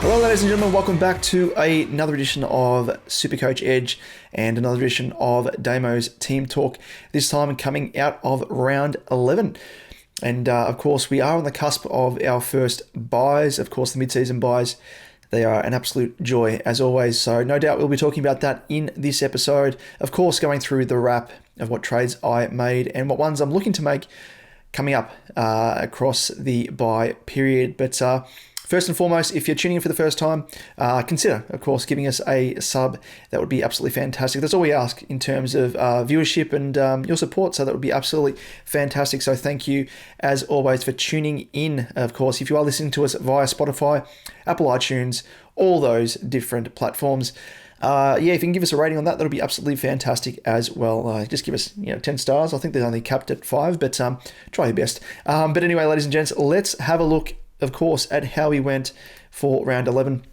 Hello ladies and gentlemen, welcome back to another edition of SuperCoach Edge and another edition of Damo's Team Talk, this time coming out of round 11. And of course, we are on the cusp of our first buys, of course the mid-season buys. They are an absolute joy as always, so no doubt we'll be talking about that in this episode. Of course, going through the wrap of what trades I made and what ones I'm looking to make coming up across the buy period. But first and foremost, if you're tuning in for the first time, consider, of course, giving us a sub. That would be absolutely fantastic. That's all we ask in terms of viewership and your support, so that would be absolutely fantastic. So thank you, as always, for tuning in. Of course, if you are listening to us via Spotify, Apple iTunes, all those different platforms, if you can give us a rating on that, that'll be absolutely fantastic as well. Just give us 10 stars. I think they're only capped at 5, but try your best. But anyway, ladies and gents, let's have a look, of course, at how he went for round 11.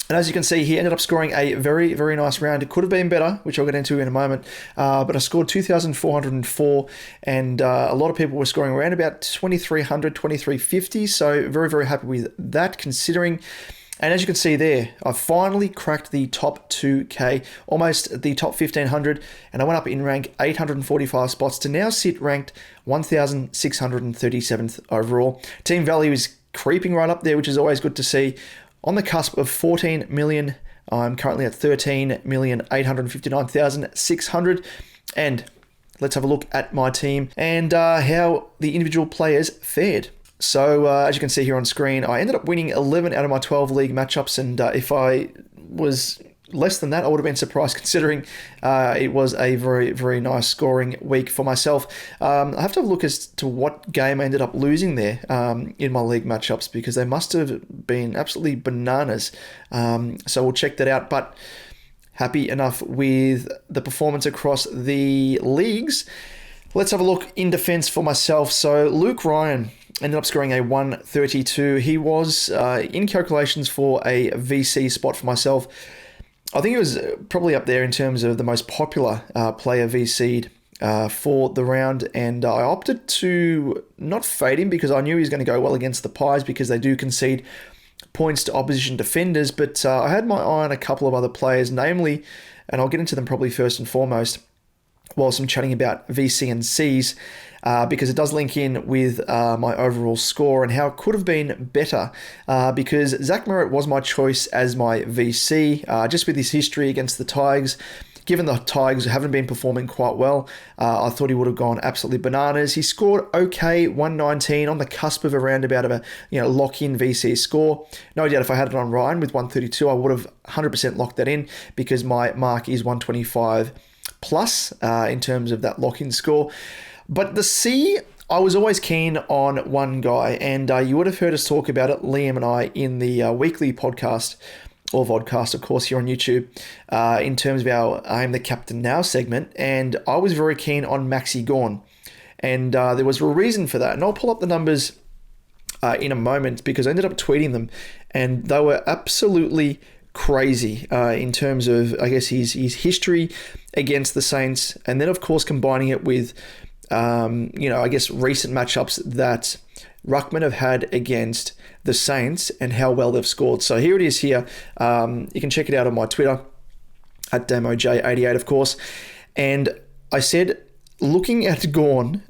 And as you can see, he ended up scoring a very, very nice round. It could have been better, which I'll get into in a moment. But I scored 2,404, and a lot of people were scoring around about 2,300, 2,350. So very, very happy with that, considering. And as you can see there, I finally cracked the top 2K, almost the top 1,500, and I went up in rank 845 spots to now sit ranked 1,637th overall. Team value is creeping right up there, which is always good to see. On the cusp of 14 million, I'm currently at 13,859,600. And let's have a look at my team and how the individual players fared. So as you can see here on screen, I ended up winning 11 out of my 12 league matchups, and if I was less than that, I would have been surprised, considering it was a very, very nice scoring week for myself. I have to have a look as to what game I ended up losing there in my league matchups, because they must have been absolutely bananas. So we'll check that out, but happy enough with the performance across the leagues. Let's have a look in defense for myself. So Luke Ryan ended up scoring a 132. He was in calculations for a VC spot for myself. I think it was probably up there in terms of the most popular player VC'd for the round, and I opted to not fade him because I knew he was going to go well against the Pies, because they do concede points to opposition defenders. But I had my eye on a couple of other players, namely, and I'll get into them probably first and foremost, whilst I'm chatting about VC and Cs, because it does link in with my overall score and how it could have been better, because Zach Merritt was my choice as my VC, just with his history against the Tigers. Given the Tigers haven't been performing quite well, I thought he would have gone absolutely bananas. He scored okay, 119, on the cusp of around about a lock-in VC score. No doubt if I had it on Ryan with 132, I would have 100% locked that in, because my mark is 125 plus in terms of that lock-in score. But the C, I was always keen on one guy, and you would have heard us talk about it, Liam and I, in the weekly podcast, or vodcast, of course, here on YouTube, in terms of our I Am the Captain Now segment, and I was very keen on Maxi Gawn. And there was a reason for that, and I'll pull up the numbers in a moment, because I ended up tweeting them, and they were absolutely crazy in terms of, I guess, his history against the Saints, and then of course combining it with I guess recent matchups that Ruckman have had against the Saints and how well they've scored. So here it is here. You can check it out on my Twitter at DamoJ88, of course. And I said, looking at Gawn,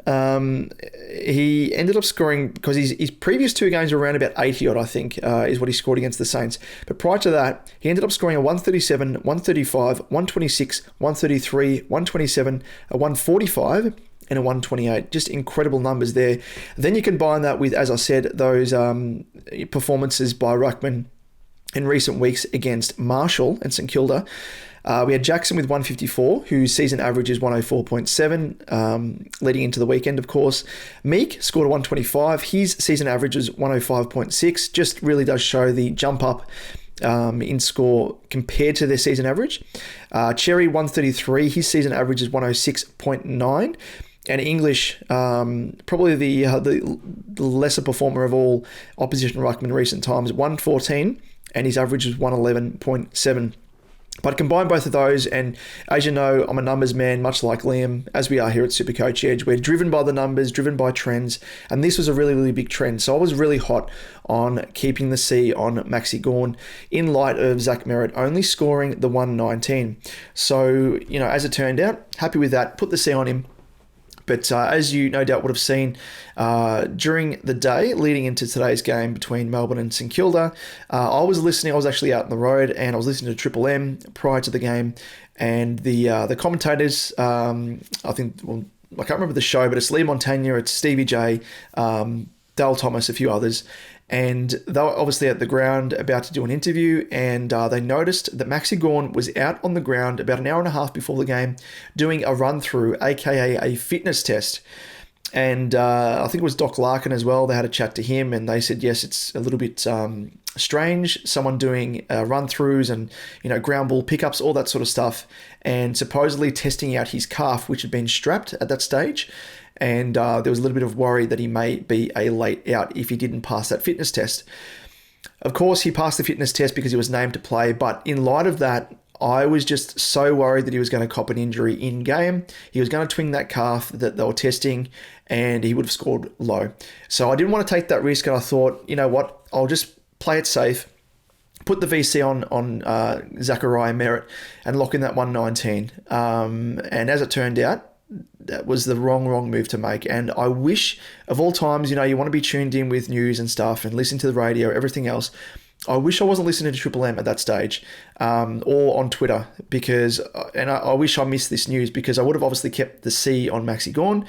he ended up scoring, because his previous two games were around about 80 odd, I think, is what he scored against the Saints. But prior to that, he ended up scoring a 137, 135, 126, 133, 127, a 145, and a 128. Just incredible numbers there. Then you combine that with, as I said, those performances by Ruckman in recent weeks against Marshall and St Kilda. We had Jackson with 154, whose season average is 104.7, leading into the weekend, of course. Meek scored a 125. His season average is 105.6. Just really does show the jump up in score compared to their season average. Cherry, 133. His season average is 106.9. And English, probably the lesser performer of all opposition ruckmen in recent times, 114, and his average is 111.7. But combine both of those, and as you know, I'm a numbers man, much like Liam, as we are here at SuperCoach Edge. We're driven by the numbers, driven by trends, and this was a really, really big trend. So I was really hot on keeping the C on Maxi Gawn in light of Zach Merritt only scoring the 119. So, as it turned out, happy with that, put the C on him. But as you no doubt would have seen during the day leading into today's game between Melbourne and St Kilda, I was actually out on the road and I was listening to Triple M prior to the game, and the commentators, I can't remember the show, but it's Lee Montagna, it's Stevie J, Dale Thomas, a few others. And they were obviously at the ground about to do an interview, and they noticed that Maxi Gawn was out on the ground about an hour and a half before the game doing a run-through, aka a fitness test. And I think it was Doc Larkin as well. They had a chat to him, and they said, yes, it's a little bit strange, someone doing run-throughs and ground ball pickups, all that sort of stuff, and supposedly testing out his calf, which had been strapped at that stage. And there was a little bit of worry that he may be a late out if he didn't pass that fitness test. Of course, he passed the fitness test because he was named to play, but in light of that, I was just so worried that he was going to cop an injury in game. He was going to twing that calf that they were testing, and he would have scored low. So I didn't want to take that risk, and I thought, you know what, I'll just play it safe, put the VC on Zachariah Merritt, and lock in that 119. And as it turned out, that was the wrong move to make. And I wish, of all times, you want to be tuned in with news and stuff and listen to the radio, everything else. I wish I wasn't listening to Triple M at that stage, or on Twitter, and I wish I missed this news, because I would have obviously kept the C on Maxi Gawn.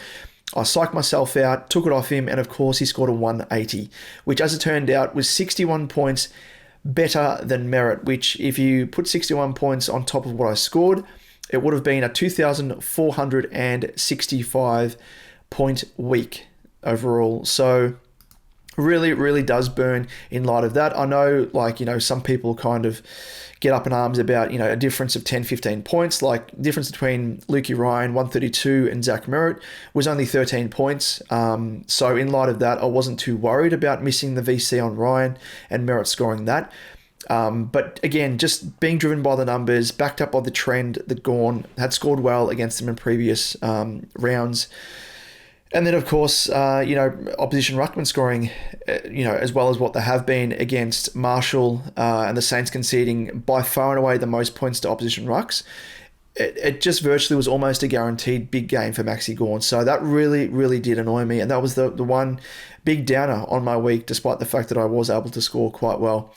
I psyched myself out, took it off him, and of course he scored a 180, which as it turned out was 61 points better than Merritt, which if you put 61 points on top of what I scored, it would have been a 2,465 point week overall. So really, really does burn in light of that. I know, some people kind of get up in arms about, a difference of 10, 15 points. Like, difference between Lukey Ryan, 132, and Zach Merritt was only 13 points. So in light of that, I wasn't too worried about missing the VC on Ryan and Merritt scoring that. But again, just being driven by the numbers, backed up by the trend that Gawn had scored well against them in previous rounds. And then, of course, opposition ruckman scoring, as well as what they have been against Marshall and the Saints conceding by far and away the most points to opposition rucks. It just virtually was almost a guaranteed big game for Maxi Gawn. So that really, really did annoy me. And that was the one big downer on my week, despite the fact that I was able to score quite well.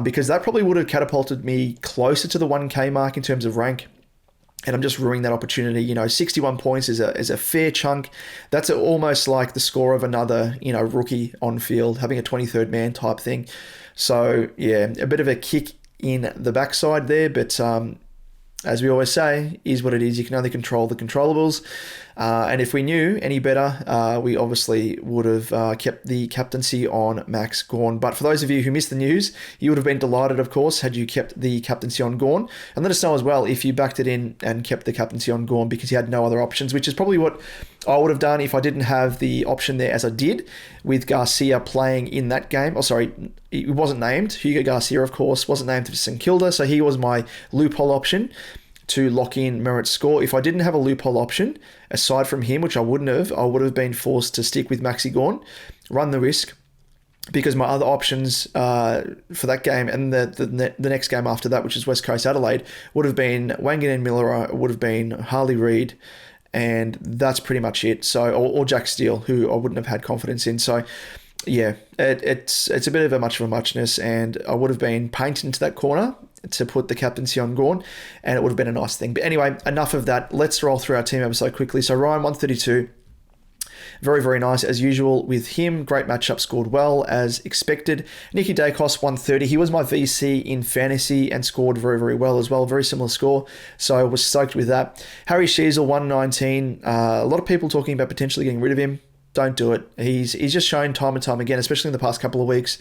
Because that probably would have catapulted me closer to the 1K mark in terms of rank. And I'm just ruining that opportunity. 61 points is a fair chunk. That's almost like the score of another, rookie on field, having a 23rd man type thing. So, yeah, a bit of a kick in the backside there. But as we always say, is what it is. You can only control the controllables. And if we knew any better, we obviously would have kept the captaincy on Max Gawn. But for those of you who missed the news, you would have been delighted, of course, had you kept the captaincy on Gawn. And let us know as well if you backed it in and kept the captaincy on Gawn because you had no other options, which is probably what I would have done if I didn't have the option there as I did with Garcia playing in that game. Oh, sorry, he wasn't named. Hugo Garcia, of course, wasn't named for St Kilda, so he was my loophole option to lock in Merritt's score. If I didn't have a loophole option, aside from him, which I wouldn't have, I would have been forced to stick with Maxi Gawn, run the risk, because my other options for that game and the next game after that, which is West Coast Adelaide, would have been Wangan Miller, would have been Harley Reid, and that's pretty much it. So, or Jack Steele, who I wouldn't have had confidence in. So, yeah, it's a bit of a much of a muchness, and I would have been painted into that corner to put the captaincy on Gawn, and it would have been a nice thing. But anyway, enough of that. Let's roll through our team ever quickly. So Ryan, 132. Very, very nice as usual with him. Great matchup, scored well as expected. Nicky Dacos, 130. He was my VC in fantasy and scored very, very well as well. Very similar score. So I was stoked with that. Harry Sheasel, 119. A lot of people talking about potentially getting rid of him. Don't do it. He's just shown time and time again, especially in the past couple of weeks,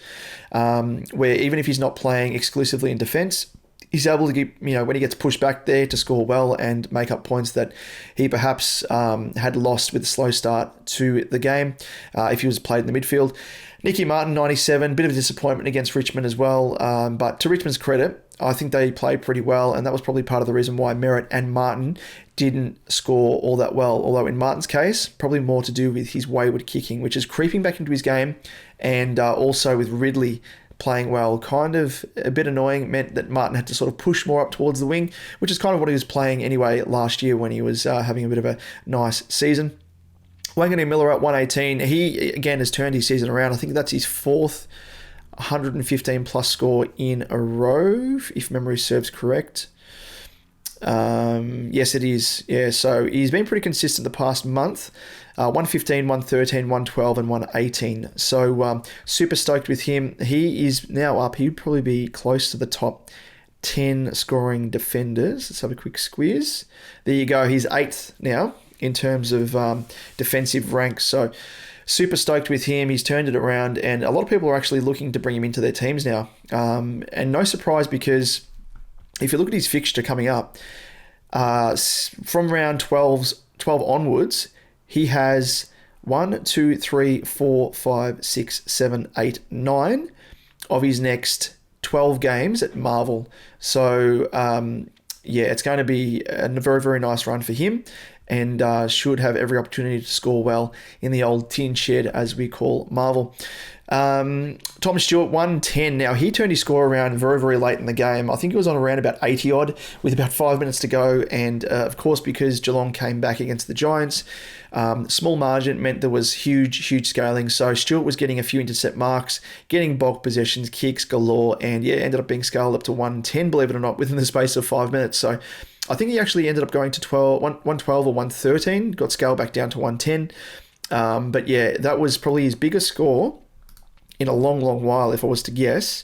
where even if he's not playing exclusively in defence, he's able to get, when he gets pushed back there, to score well and make up points that he perhaps had lost with a slow start to the game if he was played in the midfield. Nicky Martin, 97, bit of a disappointment against Richmond as well. But to Richmond's credit, I think they played pretty well, and that was probably part of the reason why Merritt and Martin didn't score all that well. Although in Martin's case, probably more to do with his wayward kicking, which is creeping back into his game, and also with Ridley playing well, kind of a bit annoying, meant that Martin had to sort of push more up towards the wing, which is kind of what he was playing anyway last year when he was having a bit of a nice season. Wangani Miller at 118, he again has turned his season around. I think that's his fourth 115 plus score in a row, if memory serves correct. Yes, it is. Yeah, so he's been pretty consistent the past month. 115, 113, 112, and 118. So super stoked with him. He is now up. He'd probably be close to the top 10 scoring defenders. Let's have a quick squeeze. There you go. He's 8th now in terms of defensive ranks. So super stoked with him. He's turned it around, and a lot of people are actually looking to bring him into their teams now. And no surprise, because if you look at his fixture coming up, from round 12 onwards, he has 1, 2, 3, 4, 5, 6, 7, 8, 9 of his next 12 games at Marvel. So, it's going to be a very, very nice run for him, and should have every opportunity to score well in the old tin shed, as we call Marvel. Thomas Stewart, 110. Now, he turned his score around very, very late in the game. I think it was on around about 80 odd with about 5 minutes to go. And of course, because Geelong came back against the Giants, small margin meant there was huge scaling. So Stewart was getting a few intercept marks, getting bulk possessions, kicks galore, and ended up being scaled up to 110, believe it or not, within the space of 5 minutes. So I think he actually ended up going to 112 or 113, got scaled back down to 110. But yeah, that was probably his biggest score in a long while, if I was to guess.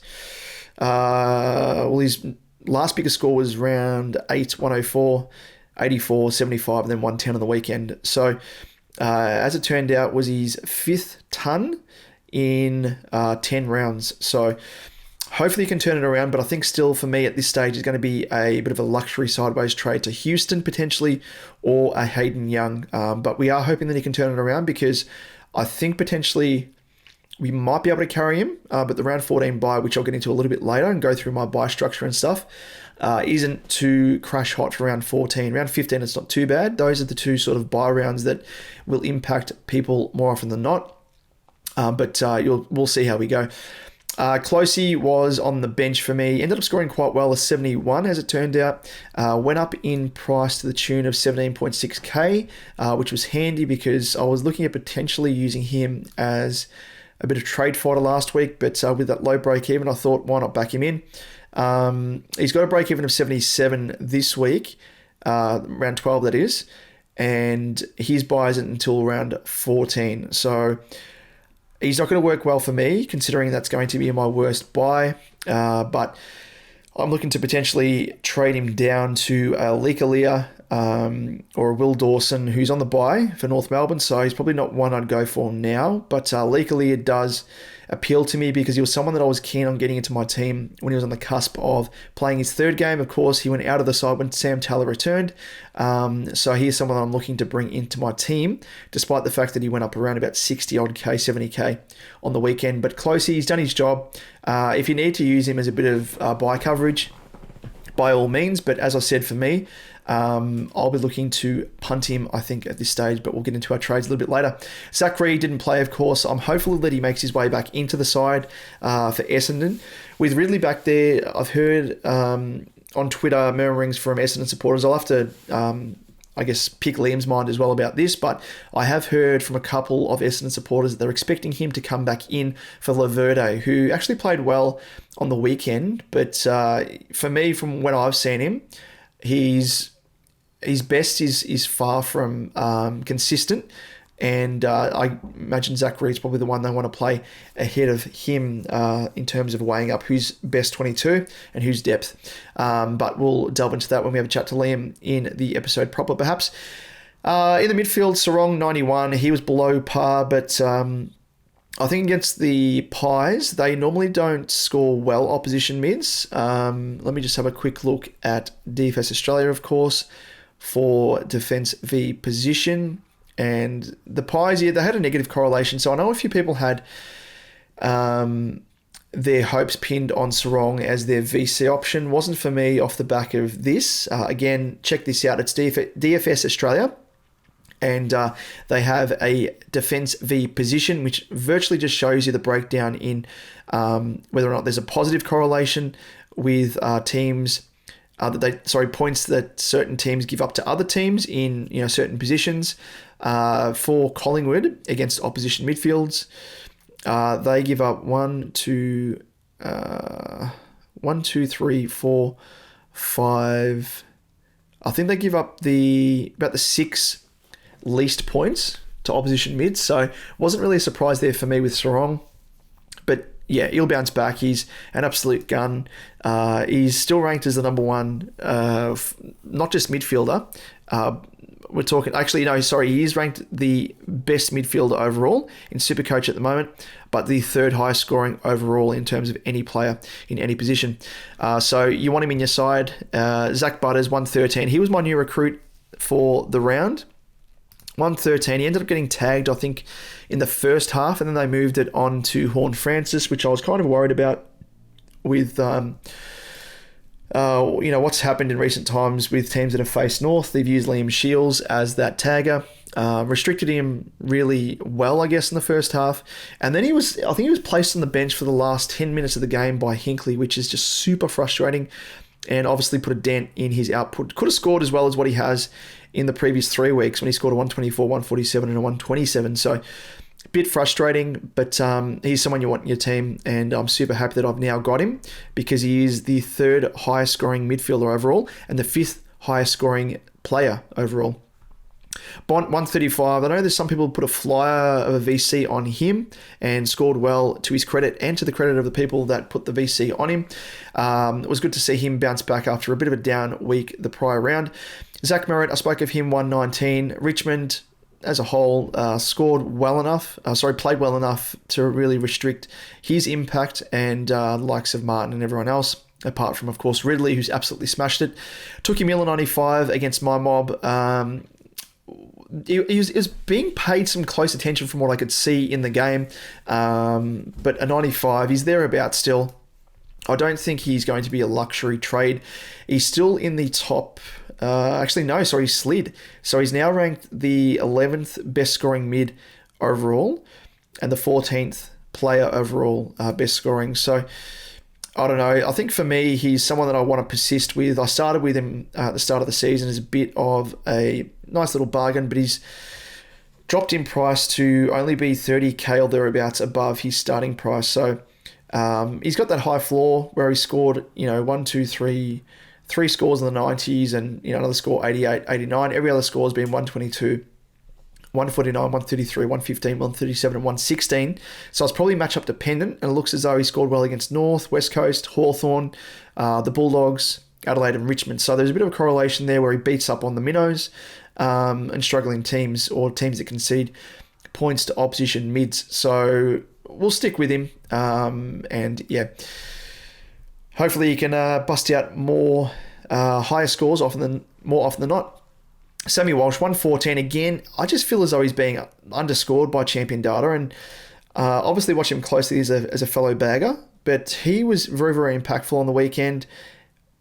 His last biggest score was round 8, 104, 84, 75, and then 110 on the weekend. So, as it turned out, was his 5th ton in 10 rounds. So, hopefully he can turn it around, but I think still for me at this stage is going to be a bit of a luxury sideways trade to Houston potentially, or a Hayden Young. But we are hoping that he can turn it around, because I think potentially we might be able to carry him, but the round 14 buy, which I'll get into a little bit later and go through my buy structure and stuff, isn't too crash hot for round 14. Round 15, it's not too bad. Those are the two sort of buy rounds that will impact people more often than not. But we'll see how we go. Closey was on the bench for me. Ended up scoring quite well, a 71 as it turned out. Went up in price to the tune of 17.6k, which was handy because I was looking at potentially using him as a bit of trade fodder last week, but with that low break even, I thought, why not back him in? He's got a break even of 77 this week, round 12 that is, and his buy isn't until round 14. So he's not going to work well for me, considering that's going to be my worst buy. But I'm looking to potentially trade him down to a Leakalia or a Will Dawson, who's on the buy for North Melbourne. So he's probably not one I'd go for now. But Leakalia does appeal to me because he was someone that I was keen on getting into my team when he was on the cusp of playing his 3rd game. Of course, he went out of the side when Sam Taylor returned. So he's someone that I'm looking to bring into my team, despite the fact that he went up around about 60 odd K, 70k on the weekend. But Closey, he's done his job. If you need to use him as a bit of buy coverage, by all means. But as I said, for me, I'll be looking to punt him, I think, at this stage, but we'll get into our trades a little bit later. Zach Reed didn't play, of course. I'm hopeful that he makes his way back into the side for Essendon. With Ridley back there, I've heard on Twitter murmurings from Essendon supporters. I'll have to, pick Liam's mind as well about this, but I have heard from a couple of Essendon supporters that they're expecting him to come back in for Laverde, who actually played well on the weekend, but for me, from when I've seen him, his best is far from consistent, and I imagine Zach Reed's probably the one they want to play ahead of him in terms of weighing up who's best 22 and who's depth. But we'll delve into that when we have a chat to Liam in the episode proper, perhaps. In the midfield, Sarong, 91. He was below par, but I think against the Pies, they normally don't score well opposition mids. Let me just have a quick look at DFS Australia, of course, for defense v position. And the Pies, yeah, they had a negative correlation. So I know a few people had their hopes pinned on Sarong as their VC option. Wasn't for me off the back of this. Again, check this out. It's DFS Australia. And they have a defense v position, which virtually just shows you the breakdown in whether or not there's a positive correlation with teams points that certain teams give up to other teams in certain positions. For Collingwood against opposition midfields, they give up 1, 2, 3, 4, 5. I think they give up about the 6 least points to opposition mids, so wasn't really a surprise there for me with Sarong. But yeah, he'll bounce back. He's an absolute gun. He's still ranked as the number one, not just midfielder. We're talking, actually, no, sorry, he is ranked the best midfielder overall in SuperCoach at the moment, but the third highest scoring overall in terms of any player in any position. So you want him in your side. Zach Butters, 113. He was my new recruit for the round. 113. He ended up getting tagged, I think, in the first half, and then they moved it on to Horn Francis, which I was kind of worried about with, what's happened in recent times with teams that have faced North. They've used Liam Shields as that tagger, restricted him really well, I guess, in the first half, and then I think he was placed on the bench for the last 10 minutes of the game by Hinkley, which is just super frustrating, and obviously put a dent in his output. Could have scored as well as what he has in the previous 3 weeks when he scored a 124, 147, and a 127. So a bit frustrating, but he's someone you want in your team, and I'm super happy that I've now got him because he is the third highest scoring midfielder overall and the fifth highest scoring player overall. Bont, 135. I know there's some people put a flyer of a VC on him and scored well, to his credit and to the credit of the people that put the VC on him. It was good to see him bounce back after a bit of a down week the prior round. Zach Merritt, I spoke of him, 119. Richmond, as a whole, played well enough to really restrict his impact and the likes of Martin and everyone else, apart from, of course, Ridley, who's absolutely smashed it. Took him 95 against my mob. He was being paid some close attention from what I could see in the game, but a 95, he's thereabouts still. I don't think he's going to be a luxury trade. He's still in the top... he slid. So he's now ranked the 11th best scoring mid overall and the 14th player overall best scoring. So I don't know. I think for me, he's someone that I want to persist with. I started with him at the start of the season as a bit of a nice little bargain, but he's dropped in price to only be 30k or thereabouts above his starting price. So he's got that high floor where he scored, 3 scores in the 90s and another score 88, 89. Every other score has been 122, 149, 133, 115, 137, and 116. So it's probably matchup dependent, and it looks as though he scored well against North, West Coast, Hawthorn, the Bulldogs, Adelaide and Richmond. So there's a bit of a correlation there where he beats up on the minnows and struggling teams or teams that concede points to opposition mids. So we'll stick with him. Hopefully he can bust out more higher scores more often than not. Sammy Walsh, 114 again. I just feel as though he's being underscored by Champion Data, and obviously watch him closely as a fellow bagger, but he was very, very impactful on the weekend.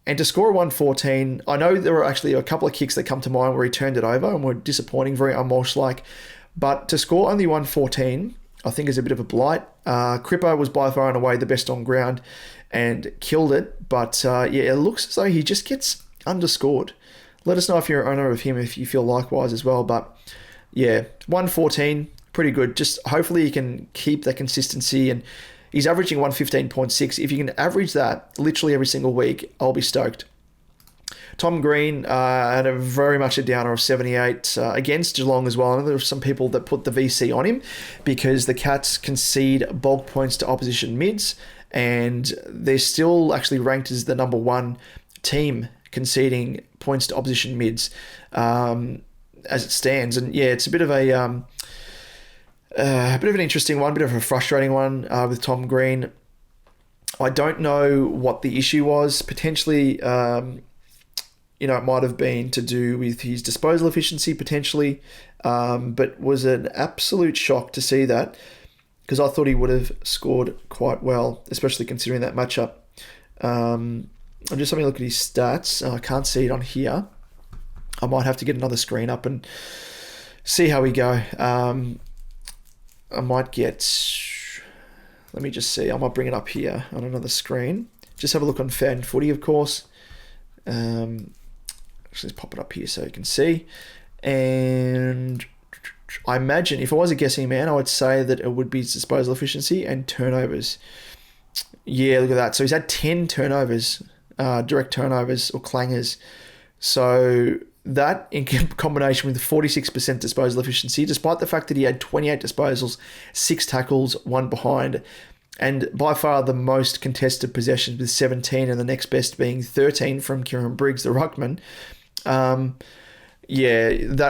And to score a 114, I know there were actually a couple of kicks that come to mind where he turned it over and were disappointing, very un-Walsh-like, but to score only 114, I think is a bit of a blight. Cripper was by far and away the best on ground and killed it, but it looks as though he just gets underscored. Let us know if you're an owner of him, if you feel likewise as well. But yeah, 114, pretty good. Just hopefully he can keep that consistency, and he's averaging 115.6. If you can average that literally every single week, I'll be stoked. Tom Green had a very much a downer of 78 against Geelong as well. I know there were some people that put the VC on him because the Cats concede bulk points to opposition mids, and they're still actually ranked as the number one team conceding points to opposition mids as it stands. And yeah, it's a bit of a A bit of an interesting one, bit of a frustrating one with Tom Green. I don't know what the issue was. Potentially, it might have been to do with his disposal efficiency, potentially, but was an absolute shock to see that, because I thought he would have scored quite well, especially considering that matchup. I'm just having a look at his stats. I can't see it on here. I might have to get another screen up and see how we go. I might get... Let me just see. I might bring it up here on another screen. Just have a look on Fan Footy, of course. Actually, let's pop it up here so you can see. And I imagine if I was a guessing man, I would say that it would be his disposal efficiency and turnovers. Yeah, look at that. So he's had 10 turnovers, direct turnovers or clangers. So that in combination with 46% disposal efficiency, despite the fact that he had 28 disposals, 6 tackles, 1 behind, and by far the most contested possessions with 17, and the next best being 13 from Kieran Briggs, the ruckman. That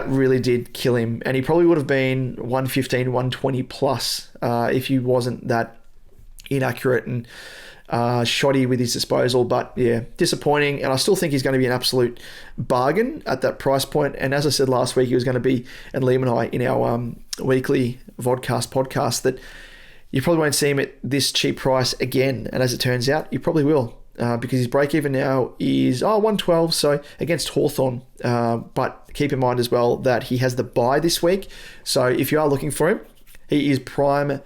really did kill him. And he probably would have been 115, 120 plus if he wasn't that inaccurate and shoddy with his disposal. But yeah, disappointing. And I still think he's going to be an absolute bargain at that price point. And as I said last week, he was going to be, and Liam and I in our weekly vodcast podcast, that you probably won't see him at this cheap price again. And as it turns out, you probably will. Because his break-even now is 112, so against Hawthorn. But keep in mind as well that he has the bye this week. So if you are looking for him, he is prime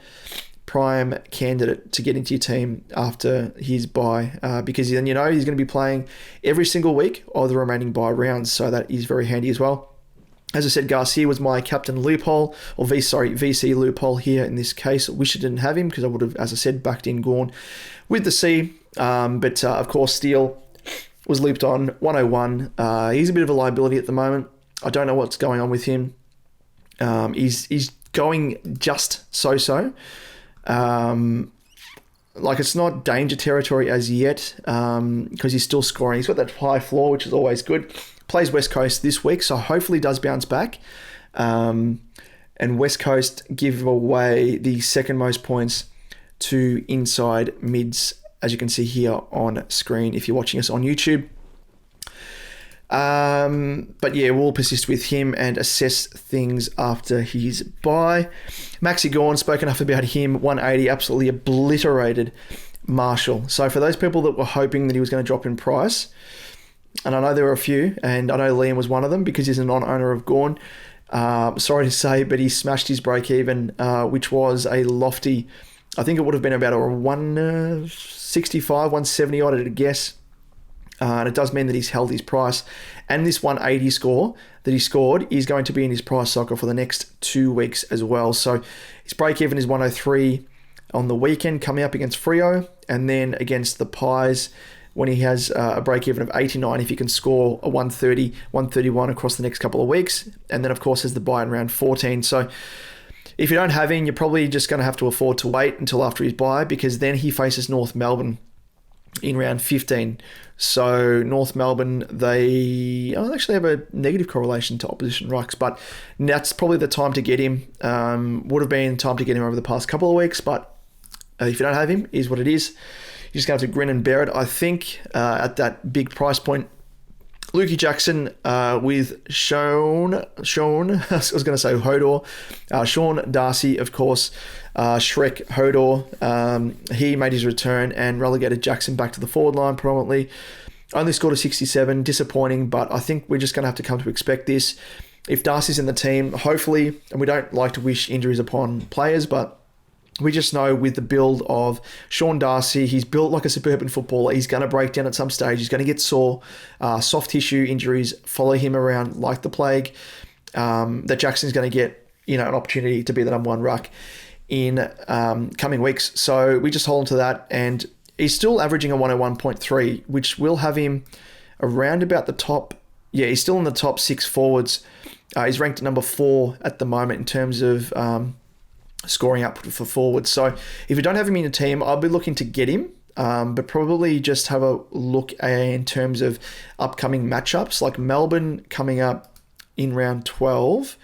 candidate to get into your team after his bye, because then he's going to be playing every single week of the remaining bye rounds. So that is very handy as well. As I said, Garcia was my captain loophole, VC loophole here in this case. Wish I didn't have him because I would have, as I said, backed in Gawn with the C. But of course, Steele was looped on 101. He's a bit of a liability at the moment. I don't know what's going on with him. He's going just so. It's not danger territory as yet, because he's still scoring. He's got that high floor, which is always good. Plays West Coast this week, so hopefully does bounce back. And West Coast give away the second most points to inside mids, as you can see here on screen if you're watching us on YouTube. But yeah, we'll persist with him and assess things after his bye. Maxi Gawn, spoke enough about him. 180, absolutely obliterated Marshall. So for those people that were hoping that he was going to drop in price, and I know there were a few, and I know Liam was one of them because he's a non-owner of Gawn. Sorry to say, but he smashed his break-even, which was a lofty, I think it would have been about a 165, 170 odd at a guess. And it does mean that he's held his price. And this 180 score that he scored is going to be in his price cycle for the next 2 weeks as well. So his break-even is 103 on the weekend, coming up against Freo, and then against the Pies when he has a break-even of 89 if he can score a 130, 131 across the next couple of weeks. And then, of course, there's the buy in round 14. So if you don't have him, you're probably just going to have to afford to wait until after his bye, because then he faces North Melbourne in round 15. So North Melbourne, they actually have a negative correlation to opposition rucks, but that's probably the time to get him. Would have been time to get him over the past couple of weeks, but if you don't have him, is what it is. You're just going to have to grin and bear it. I think at that big price point, Lukey Jackson with Sean, I was going to say Hodor, Sean Darcy, of course, Shrek Hodor. He made his return and relegated Jackson back to the forward line prominently. Only scored a 67, disappointing, but I think we're just going to have to come to expect this. If Darcy's in the team, hopefully, and we don't like to wish injuries upon players, but we just know with the build of Sean Darcy, he's built like a suburban footballer. He's going to break down at some stage. He's going to get sore. Soft tissue injuries follow him around like the plague. That Jackson's going to get, an opportunity to be the number one ruck in coming weeks. So we just hold on to that. And he's still averaging a 101.3, which will have him around about the top. Yeah, he's still in the top 6 forwards. He's ranked at number 4 at the moment in terms of scoring output for forwards. So if you don't have him in your team, I'll be looking to get him, but probably just have a look in terms of upcoming matchups, like Melbourne coming up in round 12.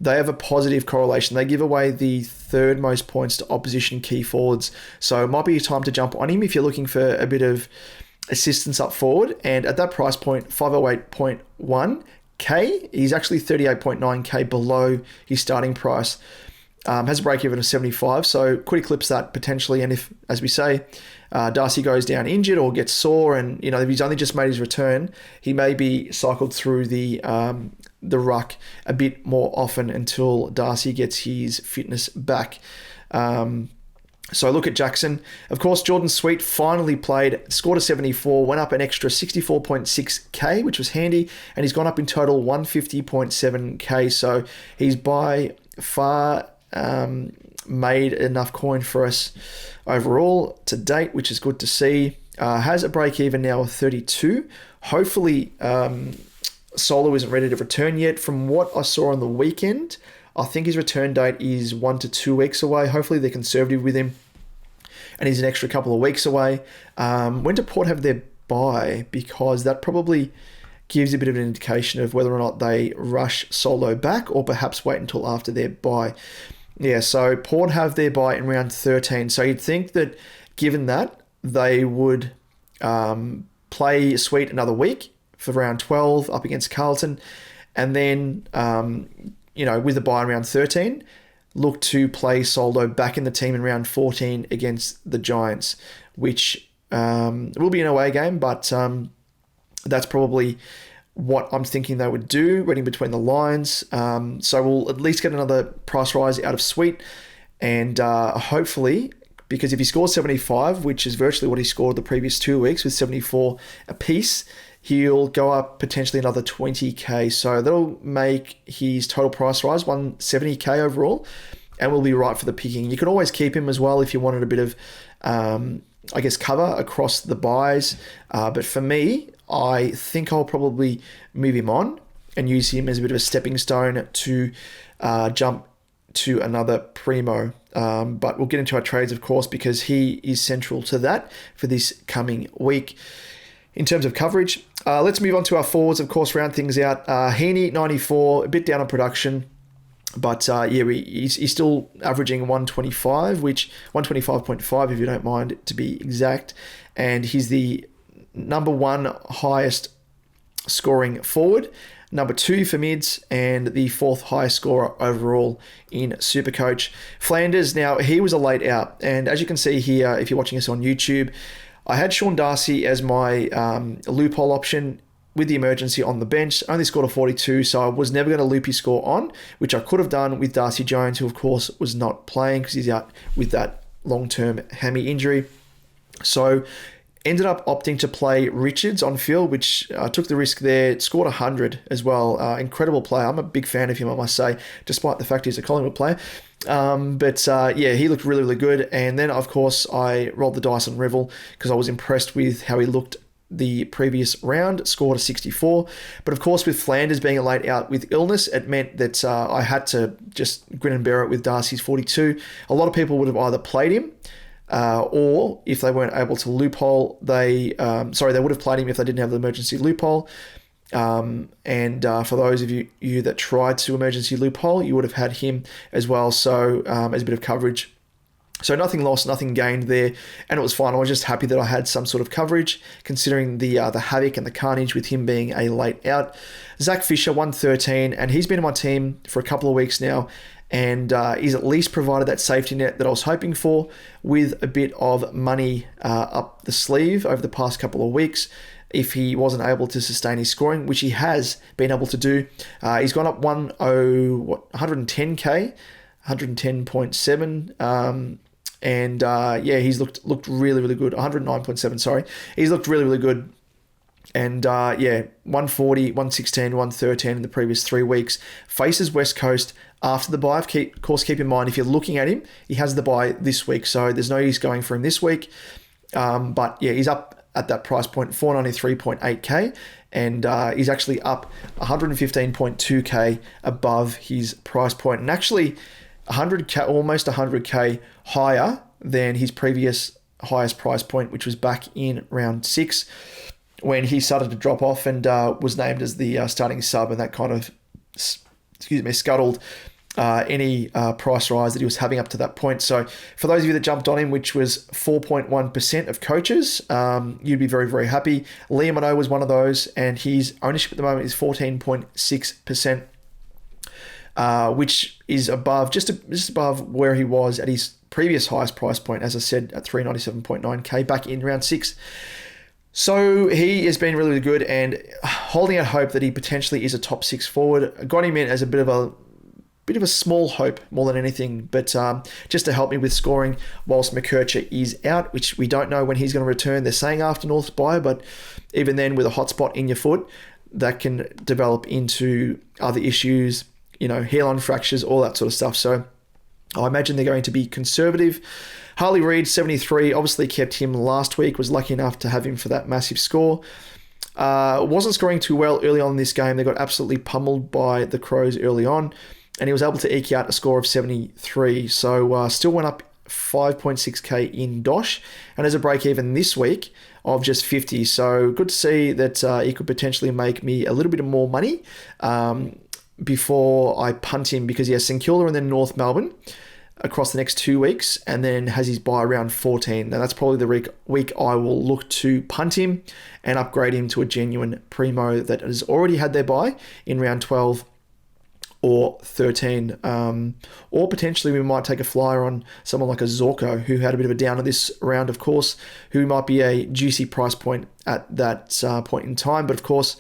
they have a positive correlation. They give away the third most points to opposition key forwards. So it might be time to jump on him if you're looking for a bit of assistance up forward. And at that price point, 508.1k, he's actually 38.9k below his starting price. Has a break even of 75, so could eclipse that potentially. And if, as we say, Darcy goes down injured or gets sore, and if he's only just made his return, he may be cycled through the ruck a bit more often until Darcy gets his fitness back. So look at Jackson. Of course, Jordan Sweet finally played, scored a 74, went up an extra 64.6k, which was handy, and he's gone up in total 150.7k. So he's by far made enough coin for us overall to date, which is good to see. Has a break even now of 32. Hopefully, Solo isn't ready to return yet. From what I saw on the weekend, I think his return date is 1 to 2 weeks away. Hopefully they're conservative with him, and he's an extra couple of weeks away. When do Port have their bye? Because that probably gives a bit of an indication of whether or not they rush Solo back or perhaps wait until after their bye. Yeah, so Port have their bye in round 13. So you'd think that given that, they would play Sweet another week for round 12 up against Carlton. And then, with the bye in round 13, look to play Soldo back in the team in round 14 against the Giants, which will be an away game, but that's probably what I'm thinking they would do, reading between the lines. So we'll at least get another price rise out of Sweet, and hopefully, because if he scores 75, which is virtually what he scored the previous 2 weeks with 74 apiece, he'll go up potentially another 20k. So that'll make his total price rise 170k overall, and will be right for the picking. You can always keep him as well if you wanted a bit of, cover across the buys. But for me, I think I'll probably move him on and use him as a bit of a stepping stone to jump to another primo. But we'll get into our trades, of course, because he is central to that for this coming week. In terms of coverage, let's move on to our forwards, of course, round things out. Heaney, 94, a bit down on production. But he's still averaging 125, which 125.5 if you don't mind to be exact. And he's the number one highest scoring forward, number 2 for mids, and the 4th highest scorer overall in SuperCoach. Flanders, now he was a late out, and as you can see here, if you're watching us on YouTube, I had Sean Darcy as my loophole option with the emergency on the bench. Only scored a 42, so I was never going to loop his score on, which I could have done with Darcy Jones, who of course was not playing because he's out with that long-term hammy injury. So ended up opting to play Richards on field, which took the risk there. Scored 100 as well. Incredible player. I'm a big fan of him, I must say, despite the fact he's a Collingwood player. He looked really, really good. And then, of course, I rolled the dice on Revel because I was impressed with how he looked the previous round, scored a 64. But of course, with Flanders being a late out with illness, it meant that I had to just grin and bear it with Darcy's 42. A lot of people would have either played him, or if they weren't able to loophole, they would have played him if they didn't have the emergency loophole. For those of you that tried to emergency loophole, you would have had him as well. So as a bit of coverage. So nothing lost, nothing gained there, and it was fine. I was just happy that I had some sort of coverage, considering the havoc and the carnage with him being a late out. Zach Fisher, 113, and he's been in my team for a couple of weeks now, and he's at least provided that safety net that I was hoping for, with a bit of money up the sleeve over the past couple of weeks. If he wasn't able to sustain his scoring, which he has been able to do, he's gone up 110k, 110.7. He's looked really, really good. 109.7, sorry. He's looked really, really good. And 140, 116, 113 in the previous 3 weeks. Faces West Coast after the bye. Of course, keep in mind, if you're looking at him, he has the bye this week, so there's no use going for him this week. He's up at that price point, 493.8k, and he's actually up 115.2k above his price point. And actually, 100k, almost 100k higher than his previous highest price point, which was back in round 6 when he started to drop off and was named as the starting sub, and that kind of scuttled any price rise that he was having up to that point. So for those of you that jumped on him, which was 4.1% of coaches, you'd be very, very happy. Liam, I know, was one of those, and his ownership at the moment is 14.6%, which is above, just above where he was at his previous highest price point, as I said, at 397.9k back in round 6. So he has been really, really good, and holding out hope that he potentially is a top 6 forward. Got him in as a bit of a small hope more than anything, but just to help me with scoring whilst McKercher is out, which we don't know when he's going to return. They're saying after North's bye, but even then, with a hot spot in your foot, that can develop into other issues, hairline fractures, all that sort of stuff. So I imagine they're going to be conservative. Harley Reid, 73, obviously kept him last week, was lucky enough to have him for that massive score. Wasn't scoring too well early on in this game. They got absolutely pummeled by the Crows early on, and he was able to eke out a score of 73. So still went up 5.6k in Dosh, and as a break even this week of just 50. So good to see that he could potentially make me a little bit more money before I punt him, because he has St Kilda and then North Melbourne across the next 2 weeks, and then has his bye around 14. Now that's probably the week I will look to punt him and upgrade him to a genuine primo that has already had their bye in round 12 or 13. Or potentially we might take a flyer on someone like a Zorko, who had a bit of a downer this round, of course, who might be a juicy price point at that point in time. But of course,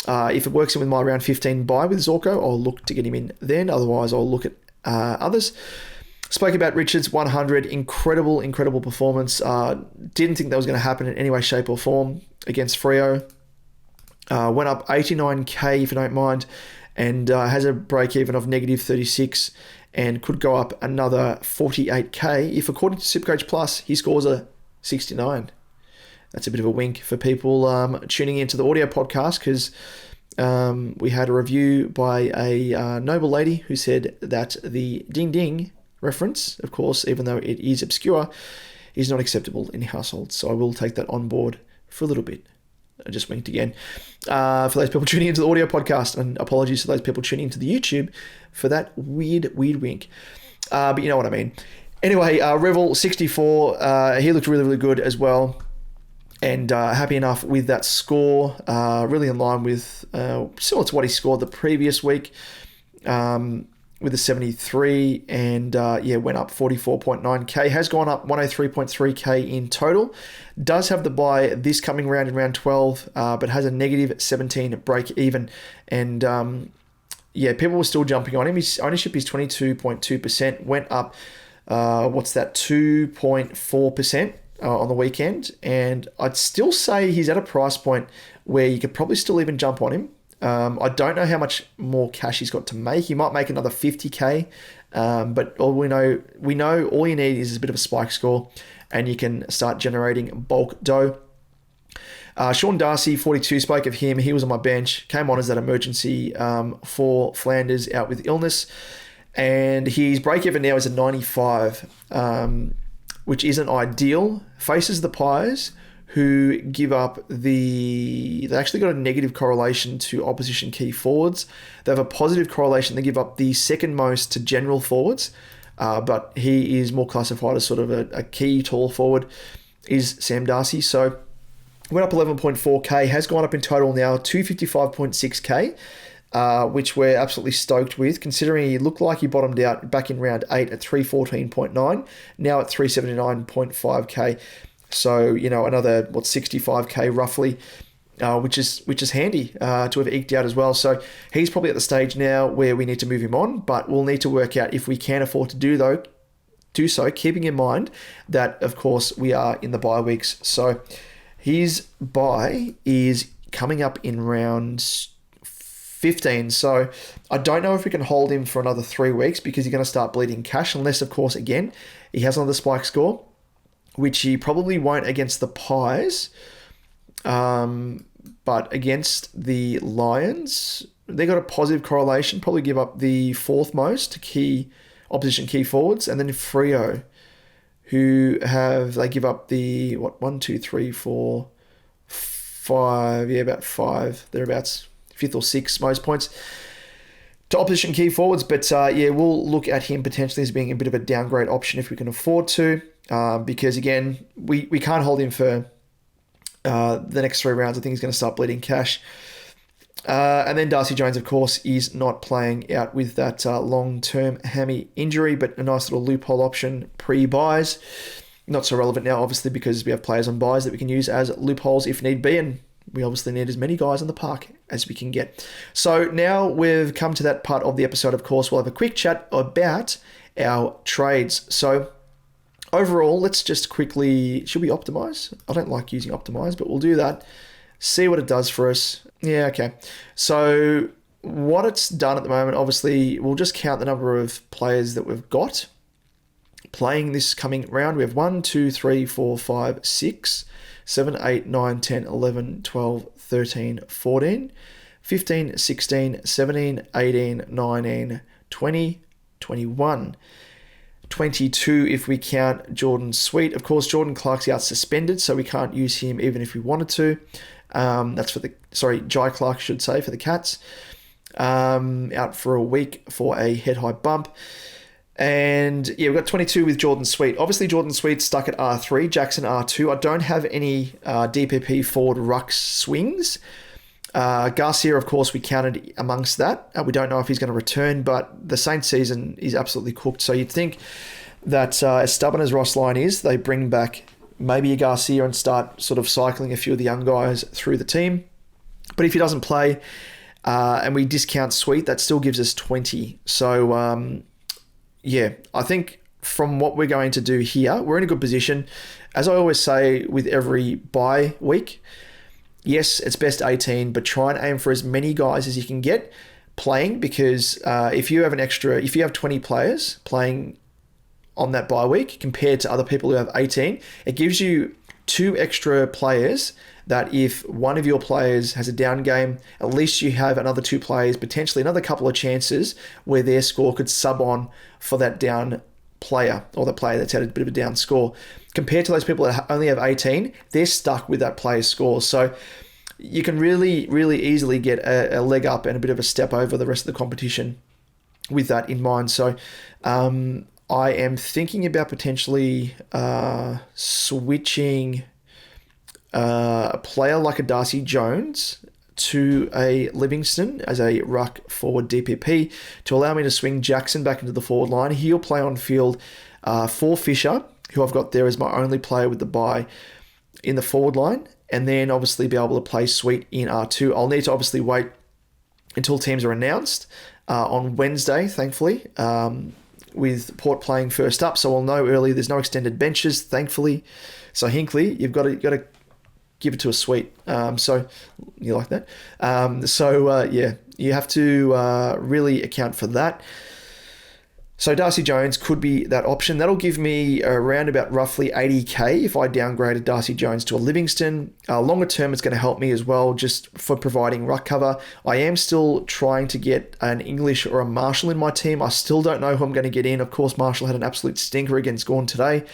if it works in with my round 15 bye with Zorko, I'll look to get him in then. Otherwise, I'll look at others. Spoke about Richards, 100. Incredible performance. Didn't think that was going to happen in any way, shape or form against Freo. Went up 89k, if you don't mind, and has a break even of negative 36, and could go up another 48k if, according to SuperCoach Plus, he scores a 69. That's a bit of a wink for people tuning into the audio podcast, because we had a review by a noble lady who said that the ding ding reference, of course, even though it is obscure, is not acceptable in households. So I will take that on board for a little bit. I just winked again. For those people tuning into the audio podcast, and apologies to those people tuning into the YouTube for that weird wink. But you know what I mean. Anyway, Revel, 64. He looked really, really good as well. And happy enough with that score. Really in line with similar to what he scored the previous week with a 73. And went up 44.9k. Has gone up 103.3k in total. Does have the bye this coming round in round 12, but has a negative 17 break even. And people were still jumping on him. His ownership is 22.2%. Went up, 2.4%. On the weekend, and I'd still say he's at a price point where you could probably still even jump on him. I don't know how much more cash he's got to make. He might make another 50k, but all we know all you need is a bit of a spike score, and you can start generating bulk dough. Sean Darcy, 42, spoke of him. He was on my bench, came on as that emergency for Flanders out with illness, and his break even now is a 95. Which isn't ideal. Faces the Pies, who give up they actually got a negative correlation to opposition key forwards. They have a positive correlation. They give up the second most to general forwards, but he is more classified as sort of a key tall forward, is Sam Darcy. So went up 11.4k, has gone up in total now 255.6k. Which we're absolutely stoked with, considering he looked like he bottomed out back in round 8 at 314.9, now at 379.5k. So, another, 65k roughly, which is handy to have eked out as well. So he's probably at the stage now where we need to move him on, but we'll need to work out if we can afford to do so, keeping in mind that, of course, we are in the bye weeks. So his bye is coming up in round 15. So I don't know if we can hold him for another 3 weeks, because he's going to start bleeding cash, unless, of course, again, he has another spike score, which he probably won't against the Pies. But against the Lions, they got a positive correlation, probably give up the fourth most to opposition key forwards. And then Freo, who they give up the, 1, 2, 3, 4, 5, about 5, thereabouts. 5th or 6th most points. to opposition key forwards. But yeah, we'll look at him potentially as being a bit of a downgrade option if we can afford to, because again, we can't hold him for the next 3 rounds. I think he's going to start bleeding cash. And then Darcy Jones, of course, is not playing out with that long-term hammy injury, but a nice little loophole option pre-buys. Not so relevant now, obviously, because we have players on buys that we can use as loopholes if need be, and we obviously need as many guys in the park as we can get. So now we've come to that part of the episode, of course. We'll have a quick chat about our trades. So overall, let's just quickly... Should we optimize? I don't like using optimize, but we'll do that. See what it does for us. Yeah, okay. So what it's done at the moment, obviously, we'll just count the number of players that we've got playing this coming round. We have 1, 2, 3, 4, 5, 6, 7, 8, 9, 10, 11, 12, 13, 14, 15, 16, 17, 18, 19, 20, 21, 22 if we count Jordan Sweet. Of course, Jordan Clark's out suspended, so we can't use him even if we wanted to. That's for the... Sorry, Jai Clark, should say, for the Cats. Out for a week for a head-high bump. And yeah, we've got 22 with Jordan Sweet. Obviously, Jordan Sweet's stuck at R3, Jackson R2. I don't have any DPP forward ruck swings. Garcia, of course, we counted amongst that. We don't know if he's going to return, but the Saints season is absolutely cooked. So you'd think that as stubborn as Ross Lyon is, they bring back maybe a Garcia and start sort of cycling a few of the young guys through the team. But if he doesn't play and we discount Sweet, that still gives us 20. So, yeah, I think from what we're going to do here, we're in a good position. As I always say with every bye week, yes, it's best 18, but try and aim for as many guys as you can get playing, because if you have 20 players playing on that bye week compared to other people who have 18, it gives you 2 extra players that if one of your players has a down game, at least you have another 2 players, potentially another couple of chances where their score could sub on for that down player, or the player that's had a bit of a down score. Compared to those people that only have 18, they're stuck with that player's score. So you can really, really easily get a leg up and a bit of a step over the rest of the competition with that in mind. So I am thinking about potentially switching a player like a Darcy Jones to a Livingston as a ruck forward DPP to allow me to swing Jackson back into the forward line. He'll play on field for Fisher, who I've got there as my only player with the bye in the forward line, and then obviously be able to play Sweet in R2. I'll need to obviously wait until teams are announced on Wednesday, thankfully, with Port playing first up, so we'll know early. There's no extended benches, thankfully. So Hinkley, you've got to give it to a Sweet. So you like that? Yeah, you have to really account for that. So Darcy Jones could be that option. That'll give me around about roughly 80k if I downgraded Darcy Jones to a Livingston. Longer term, it's going to help me as well, just for providing ruck cover. I am still trying to get an English or a Marshall in my team. I still don't know who I'm going to get in. Of course, Marshall had an absolute stinker against Gawn today.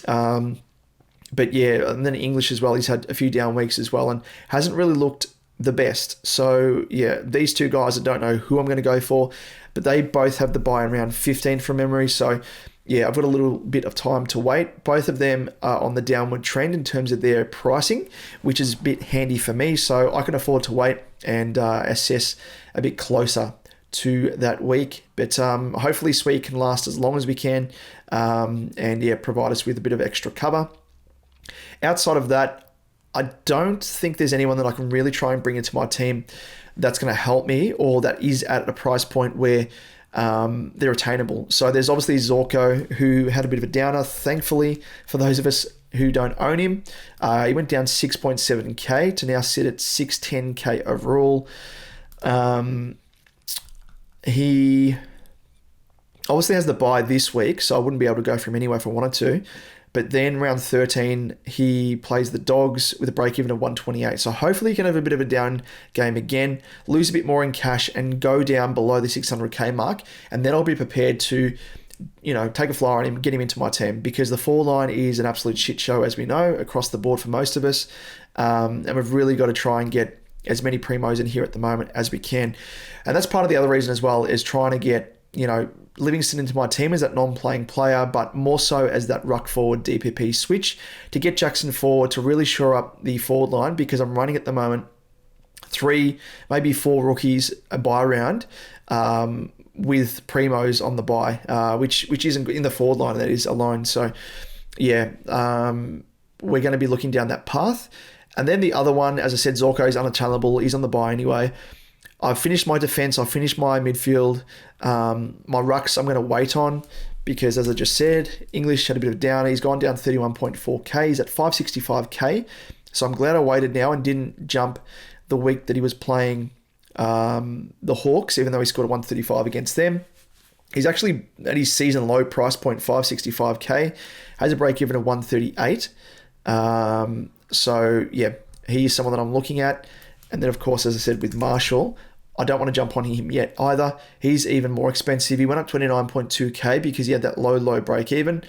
But yeah, and then English as well. He's had a few down weeks as well and hasn't really looked the best. So yeah, these 2 guys, I don't know who I'm going to go for, but they both have the bye in round 15 from memory. So yeah, I've got a little bit of time to wait. Both of them are on the downward trend in terms of their pricing, which is a bit handy for me. So I can afford to wait and assess a bit closer to that week. But hopefully Sweet can last as long as we can and yeah, provide us with a bit of extra cover. Outside of that, I don't think there's anyone that I can really try and bring into my team that's going to help me or that is at a price point where they're attainable. So there's obviously Zorko, who had a bit of a downer. Thankfully, for those of us who don't own him, he went down 6.7k to now sit at 610k overall. He obviously has the bye this week, so I wouldn't be able to go for him anyway if I wanted to. But then round 13, he plays the Dogs with a break-even of 128. So hopefully he can have a bit of a down game again, lose a bit more in cash and go down below the 600k mark. And then I'll be prepared to, take a flyer on him, get him into my team, because the forward line is an absolute shit show, as we know, across the board for most of us. And we've really got to try and get as many primos in here at the moment as we can. And that's part of the other reason as well, is trying to get, Livingston into my team as that non-playing player, but more so as that ruck forward DPP switch to get Jackson forward, to really shore up the forward line, because I'm running at the moment 3, maybe 4 rookies a bye round, with primos on the bye, which isn't in the forward line, that is alone. So yeah, we're going to be looking down that path. And then the other one, as I said, Zorko is unattainable. He's on the bye anyway. I've finished my defense. I've finished my midfield. My rucks I'm going to wait on, because as I just said, English had a bit of a downer. He's gone down 31.4k. He's at 565k. So I'm glad I waited now and didn't jump the week that he was playing the Hawks, even though he scored a 135 against them. He's actually at his season low price point, 565k, has a break even of 138. So yeah, he's someone that I'm looking at. And then of course, as I said, with Marshall, I don't want to jump on him yet either. He's even more expensive. He went up 29.2k because he had that low break even.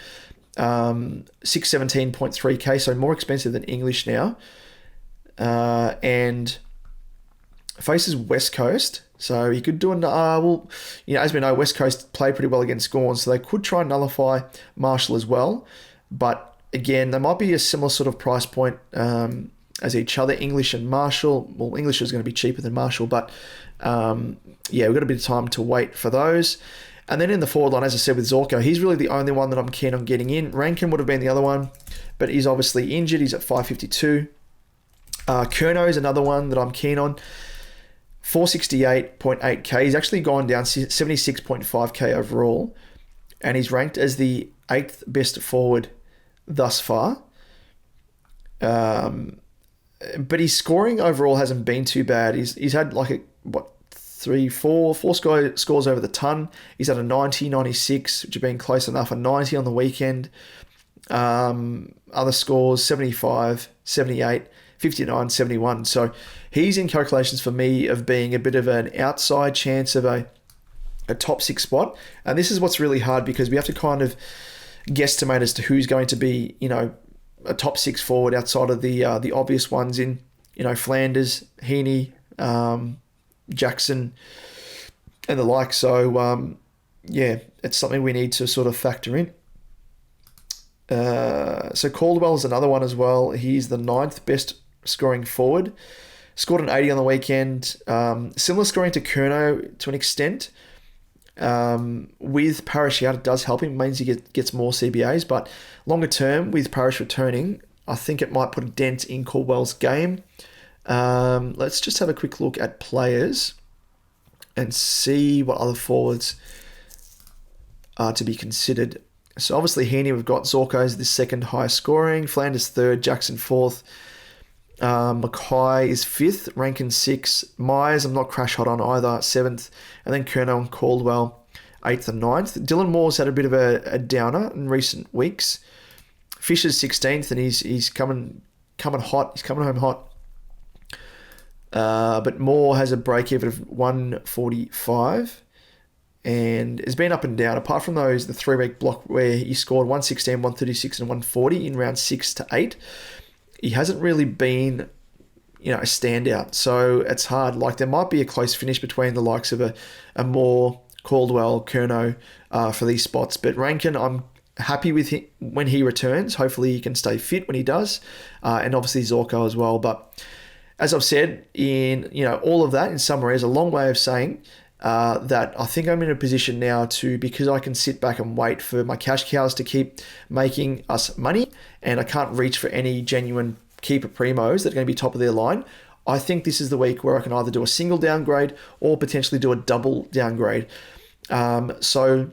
617.3k, so more expensive than English now. And faces West Coast, so he could do as we know, West Coast play pretty well against Gawn, so they could try and nullify Marshall as well. But again, they might be a similar sort of price point as each other, English and Marshall. Well, English is going to be cheaper than Marshall, but we've got a bit of time to wait for those. And then in the forward line, as I said, with Zorko, he's really the only one that I'm keen on getting in. Rankin would have been the other one, but he's obviously injured. He's at 552. Curnow is another one that I'm keen on. 468.8k. He's actually gone down 76.5k overall, and he's ranked as the 8th best forward thus far. But his scoring overall hasn't been too bad. He's had four scores over the ton. He's had a 90, 96, which have been close enough, a 90 on the weekend. Other scores, 75, 78, 59, 71. So he's in calculations for me of being a bit of an outside chance of a top 6 spot. And this is what's really hard, because we have to kind of guesstimate as to who's going to be, a top 6 forward outside of the obvious ones in, Flanders, Heaney, Jackson, and the like. So, it's something we need to sort of factor in. So Caldwell is another one as well. He's the 9th best scoring forward. Scored an 80 on the weekend. Similar scoring to Curnow to an extent. With Parrish out, it does help him. It means he gets more CBAs, but longer term, with Parrish returning, I think it might put a dent in Caldwell's game. Let's just have a quick look at players and see what other forwards are to be considered. So obviously Heaney, we've got Zorko's the 2nd highest scoring, Flanders 3rd, Jackson 4th, Mackay is 5th, Rankin 6th, Myers I'm not crash hot on either, 7th, and then Curnow and Caldwell 8th and 9th. Dylan Moore's had a bit of a downer in recent weeks. Fisher's 16th, and he's coming hot. He's coming home hot. But Moore has a break even of 145. And it's been up and down. Apart from those, the 3-week block where he scored 116, 136, and 140 in round 6 to 8, he hasn't really been, a standout. So it's hard. Like, there might be a close finish between the likes of a Moore, Caldwell, Curnow for these spots. But Rankin, I'm happy with him when he returns. Hopefully he can stay fit when he does. And obviously Zorko as well. But as I've said, in all of that, in summary, is a long way of saying that I think I'm in a position now because I can sit back and wait for my cash cows to keep making us money, and I can't reach for any genuine keeper primos that are going to be top of their line. I think this is the week where I can either do a single downgrade or potentially do a double downgrade. So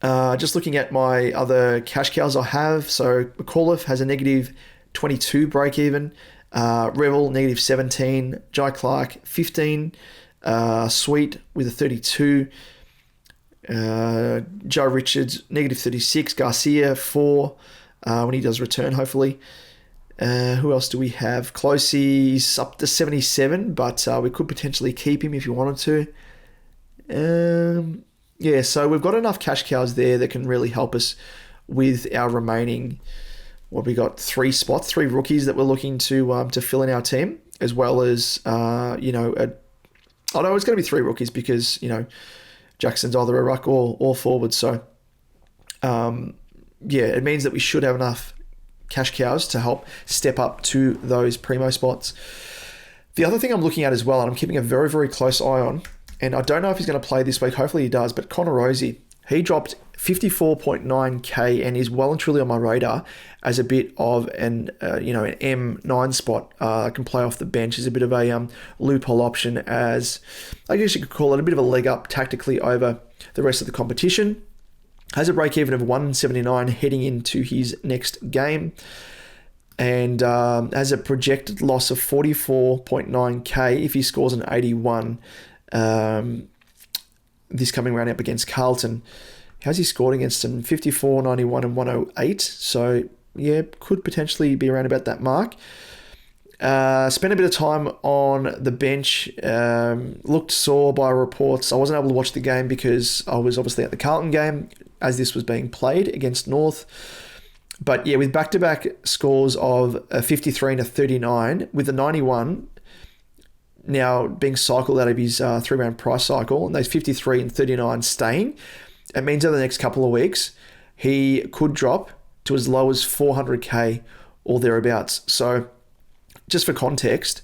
just looking at my other cash cows I have, so McAuliffe has a negative 22 break even, Revel negative 17, Jai Clark 15, Sweet with a 32, Joe Richards negative 36, Garcia 4 when he does return hopefully. Who else do we have? Closey's up to 77, but we could potentially keep him if you wanted to. So we've got enough cash cows there that can really help us with our remaining, we got 3 spots, 3 rookies that we're looking to fill in our team. as well as, I know it's going to be 3 rookies because, Jackson's either a ruck or forward. So, it means that we should have enough cash cows to help step up to those primo spots. The other thing I'm looking at as well, and I'm keeping a very, very close eye on, and I don't know if he's going to play this week. Hopefully he does, but Connor Rosie, he dropped 54.9k and is well and truly on my radar as a bit of an M9 spot. Can play off the bench as a bit of a loophole option, as I guess you could call it a bit of a leg up tactically over the rest of the competition. Has a break even of 179 heading into his next game, and has a projected loss of 44.9k if he scores an 81 this coming round up against Carlton. How's he scored against them? 54, 91 and 108. So, could potentially be around about that mark. Spent a bit of time on the bench. Looked sore by reports. I wasn't able to watch the game because I was obviously at the Carlton game as this was being played against North. But with back-to-back scores of a 53 and a 39, with the 91 now being cycled out of his 3-round price cycle, and those 53 and 39 staying, it means over the next couple of weeks, he could drop to as low as 400k or thereabouts. So, just for context,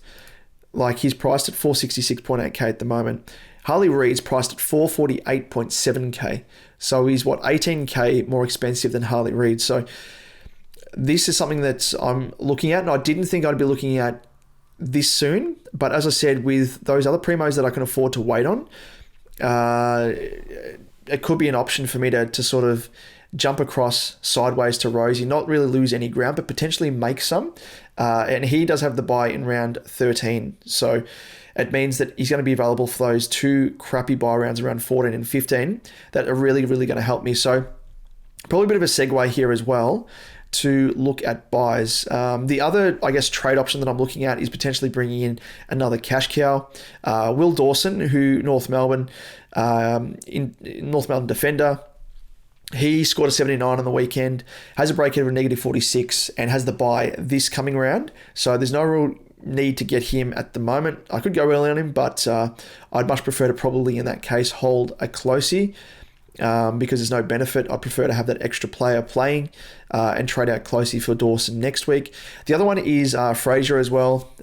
he's priced at 466.8k at the moment. Harley Reid's priced at 448.7k. So he's 18k more expensive than Harley Reid. So this is something that I'm looking at, and I didn't think I'd be looking at this soon. But as I said, with those other primos that I can afford to wait on, it could be an option for me to sort of jump across sideways to Rosie, not really lose any ground, but potentially make some. And he does have the bye in round 13. So it means that he's going to be available for those 2 crappy bye rounds around 14 and 15 that are really, really going to help me. So probably a bit of a segue here as well to look at buys. The other, trade option that I'm looking at is potentially bringing in another cash cow. Will Dawson, who North Melbourne defender. He scored a 79 on the weekend, has a break even of negative 46, and has the bye this coming round. So there's no real need to get him at the moment. I could go early on him, but I'd much prefer to probably in that case hold a closey because there's no benefit. I prefer to have that extra player playing and trade out closey for Dawson next week. The other one is Fraser as well.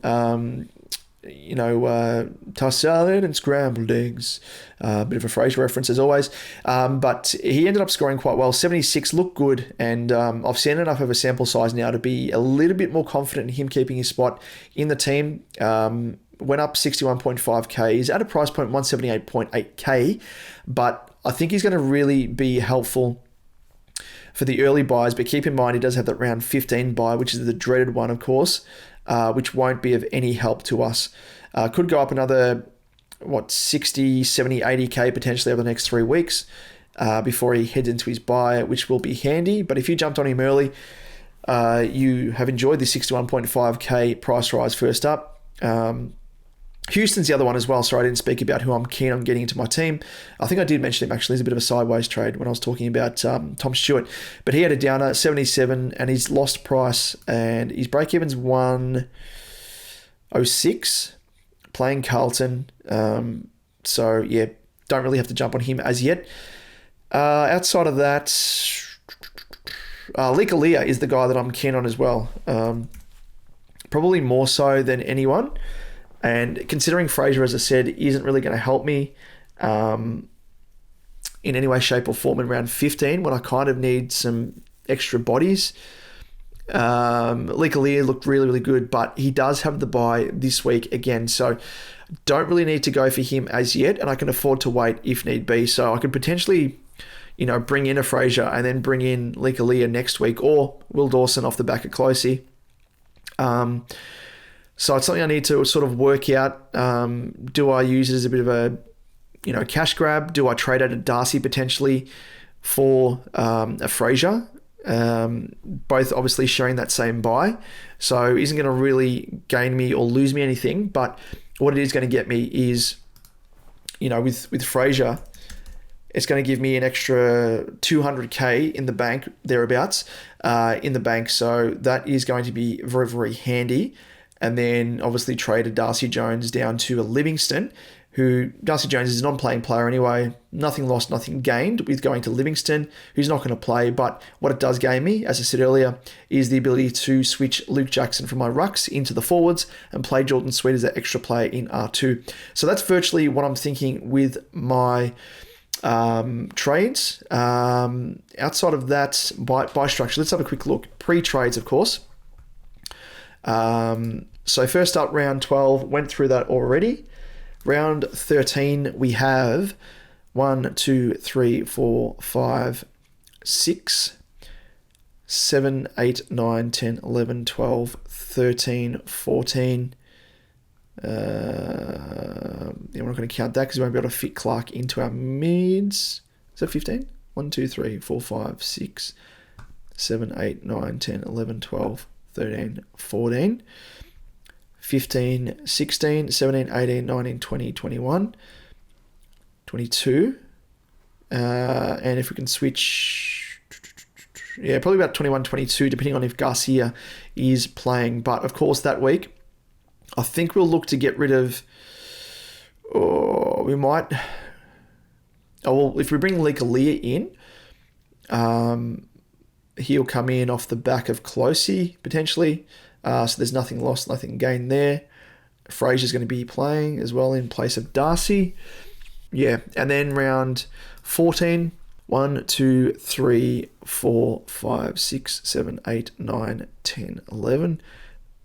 Tossed salad and scrambled eggs. Bit of a Fraser reference as always. But he ended up scoring quite well. 76 looked good, and I've seen enough of a sample size now to be a little bit more confident in him keeping his spot in the team. Went up 61.5k. He's at a price point 178.8k, but I think he's going to really be helpful for the early buys. But keep in mind, he does have that round 15 buy, which is the dreaded one, of course. Which won't be of any help to us. Could go up another, 60, 70, 80k potentially over the next 3 weeks before he heads into his buy, which will be handy. But if you jumped on him early, you have enjoyed the 61.5k price rise first up. Houston's the other one as well. Sorry, I didn't speak about who I'm keen on getting into my team. I think I did mention him actually as a bit of a sideways trade when I was talking about Tom Stewart. But he had a downer, 77, and he's lost price, and his break-even's 106, playing Carlton. Don't really have to jump on him as yet. Outside of that, Likalia is the guy that I'm keen on as well. Probably more so than anyone. And considering Fraser, as I said, isn't really going to help me in any way, shape or form in round 15 when I kind of need some extra bodies. Likalia looked really, really good, but he does have the bye this week again. So don't really need to go for him as yet, and I can afford to wait if need be. So I could potentially, bring in a Fraser and then bring in Likalia next week, or Will Dawson off the back of Closey. So it's something I need to sort of work out. Do I use it as a bit of a, cash grab? Do I trade out a Darcy potentially for a Fraser? Both obviously sharing that same buy. So isn't going to really gain me or lose me anything. But what it is going to get me is, with Fraser, it's going to give me an extra 200k in the bank, thereabouts, in the bank. So that is going to be very, very handy. and then obviously traded Darcy Jones down to a Livingston, who Darcy Jones is a non-playing player anyway. Nothing lost, nothing gained with going to Livingston, who's not going to play. But what it does gain me, as I said earlier, is the ability to switch Luke Jackson from my rucks into the forwards and play Jordan Sweet as an extra player in R2. So that's virtually what I'm thinking with my trades. Outside of that, by structure, let's have a quick look. Pre-trades, of course. So first up, round 12, went through that already. Round 13, we have 1, 2, 3, 4, 5, 6, 7, 8, 9, 10, 11, 12, 13, 14. We're not going to count that because we won't be able to fit Clark into our mids. Is that 15? 1, 2, 3, 4, 5, 6, 7, 8, 9, 10, 11, 12, 13, 14. 15, 16, 17, 18, 19, 20, 21, 22. And if we can switch, probably about 21, 22, depending on if Garcia is playing. But of course, that week, I think we'll look to get rid of, if we bring Leah in, he'll come in off the back of Closey, potentially. So there's nothing lost, nothing gained there. Fraser's going to be playing as well in place of Darcy. Yeah, and then round 14, 1, 2, 3, 4, 5, 6, 7, 8, 9, 10, 11,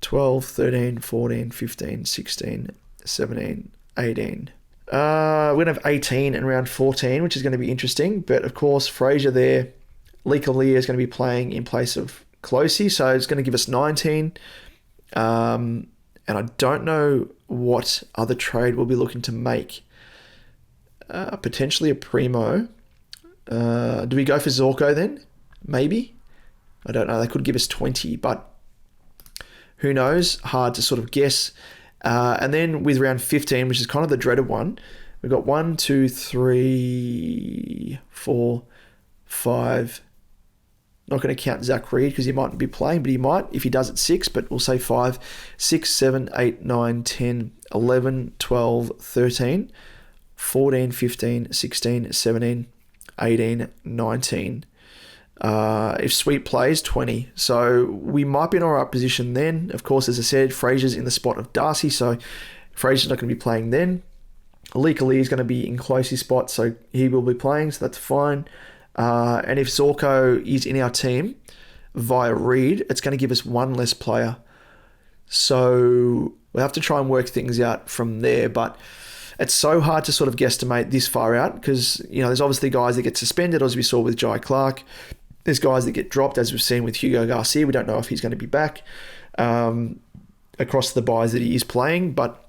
12, 13, 14, 15, 16, 17, 18. We're going to have 18 in round 14, which is going to be interesting. But of course, Fraser there, Leah is going to be playing in place of Closey, so it's going to give us 19. And I don't know what other trade we'll be looking to make. Potentially a Primo. Do we go for Zorko then? Maybe. I don't know. They could give us 20, but who knows? Hard to sort of guess. And then with round 15, which is kind of the dreaded one, we've got 1, 2, 3, 4, 5. Not going to count Zach Reed because he mightn't be playing, but he might if he does at 6, but we'll say 5, 6, 7, 8, 9, 10, 11, 12, 13, 14, 15, 16, 17, 18, 19. If Sweet plays, 20. So we might be in all right position then. Of course, as I said, Fraser's in the spot of Darcy, so Fraser's not going to be playing then. Lee is going to be in Closey's spot, so he will be playing, so that's fine. And if Zorko is in our team via Reed, it's going to give us one less player. So we'll have to try and work things out from there. But it's so hard to sort of guesstimate this far out because, there's obviously guys that get suspended, as we saw with Jai Clark. There's guys that get dropped, as we've seen with Hugo Garcia. We don't know if he's going to be back across the buys that he is playing. But,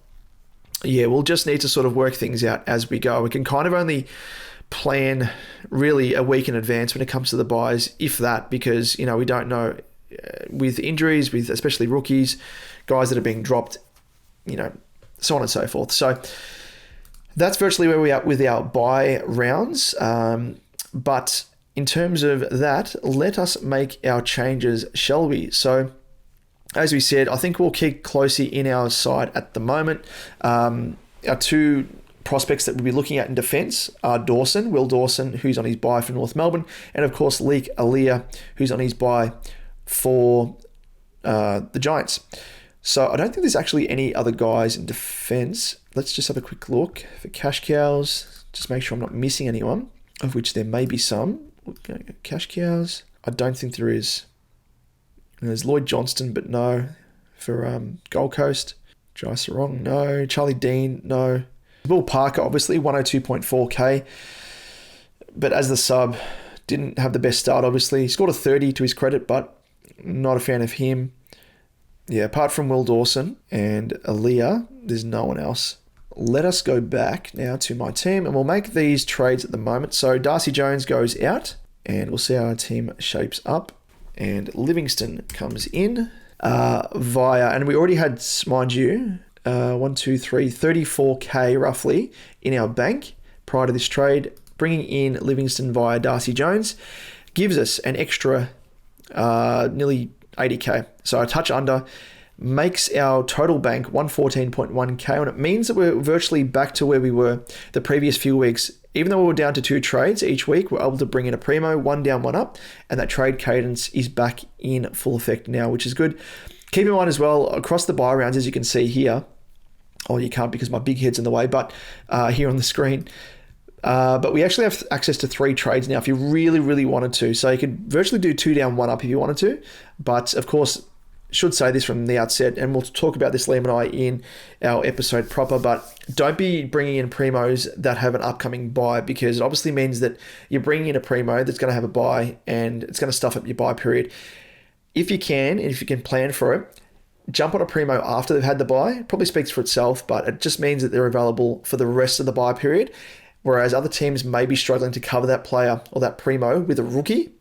yeah, we'll just need to sort of work things out as we go. We can kind of only plan really a week in advance when it comes to the buys, if that, because we don't know with injuries, with especially rookies, guys that are being dropped, so on and so forth. So that's virtually where we are with our buy rounds. But in terms of that, let us make our changes, shall we? So as we said, I think we'll keep Closey in our side at the moment. Our two prospects that we'll be looking at in defence are Will Dawson, who's on his bye for North Melbourne, and of course Leek Aaliyah, who's on his bye for the Giants. So I don't think there's actually any other guys in defence. Let's just have a quick look for cash cows, just make sure I'm not missing anyone, of which there may be some. Cash cows, I don't think there is. There's Lloyd Johnston, but no. For Gold Coast, Jai Sarong, no. Charlie Dean, no. Will Parker, obviously, 102.4k. But as the sub, didn't have the best start, obviously. He scored a 30 to his credit, but not a fan of him. Yeah, apart from Will Dawson and Aaliyah, there's no one else. Let us go back now to my team, and we'll make these trades at the moment. So Darcy Jones goes out, and we'll see how our team shapes up. And Livingston comes in via, and we already had, mind you, 34k roughly in our bank prior to this trade. Bringing in Livingston via Darcy Jones gives us an extra nearly 80k, so a touch under. makes our total bank 114.1k, and it means that we're virtually back to where we were the previous few weeks. Even though we were down to 2 trades each week, we're able to bring in a primo, 1 down, 1 up, and that trade cadence is back in full effect now, which is good. Keep in mind as well, across the buy rounds, as you can see here, you can't because my big head's in the way, but here on the screen, but we actually have access to 3 trades now if you really, really wanted to. So you could virtually do 2 down, 1 up if you wanted to. But of course, should say this from the outset, and we'll talk about this, Liam and I, in our episode proper, but don't be bringing in primos that have an upcoming buy, because it obviously means that you're bringing in a primo that's going to have a buy and it's going to stuff up your buy period. If you can, and if you can plan for it, jump on a primo after they've had the buy. It probably speaks for itself, but it just means that they're available for the rest of the buy period, whereas other teams may be struggling to cover that player or that primo with a rookie,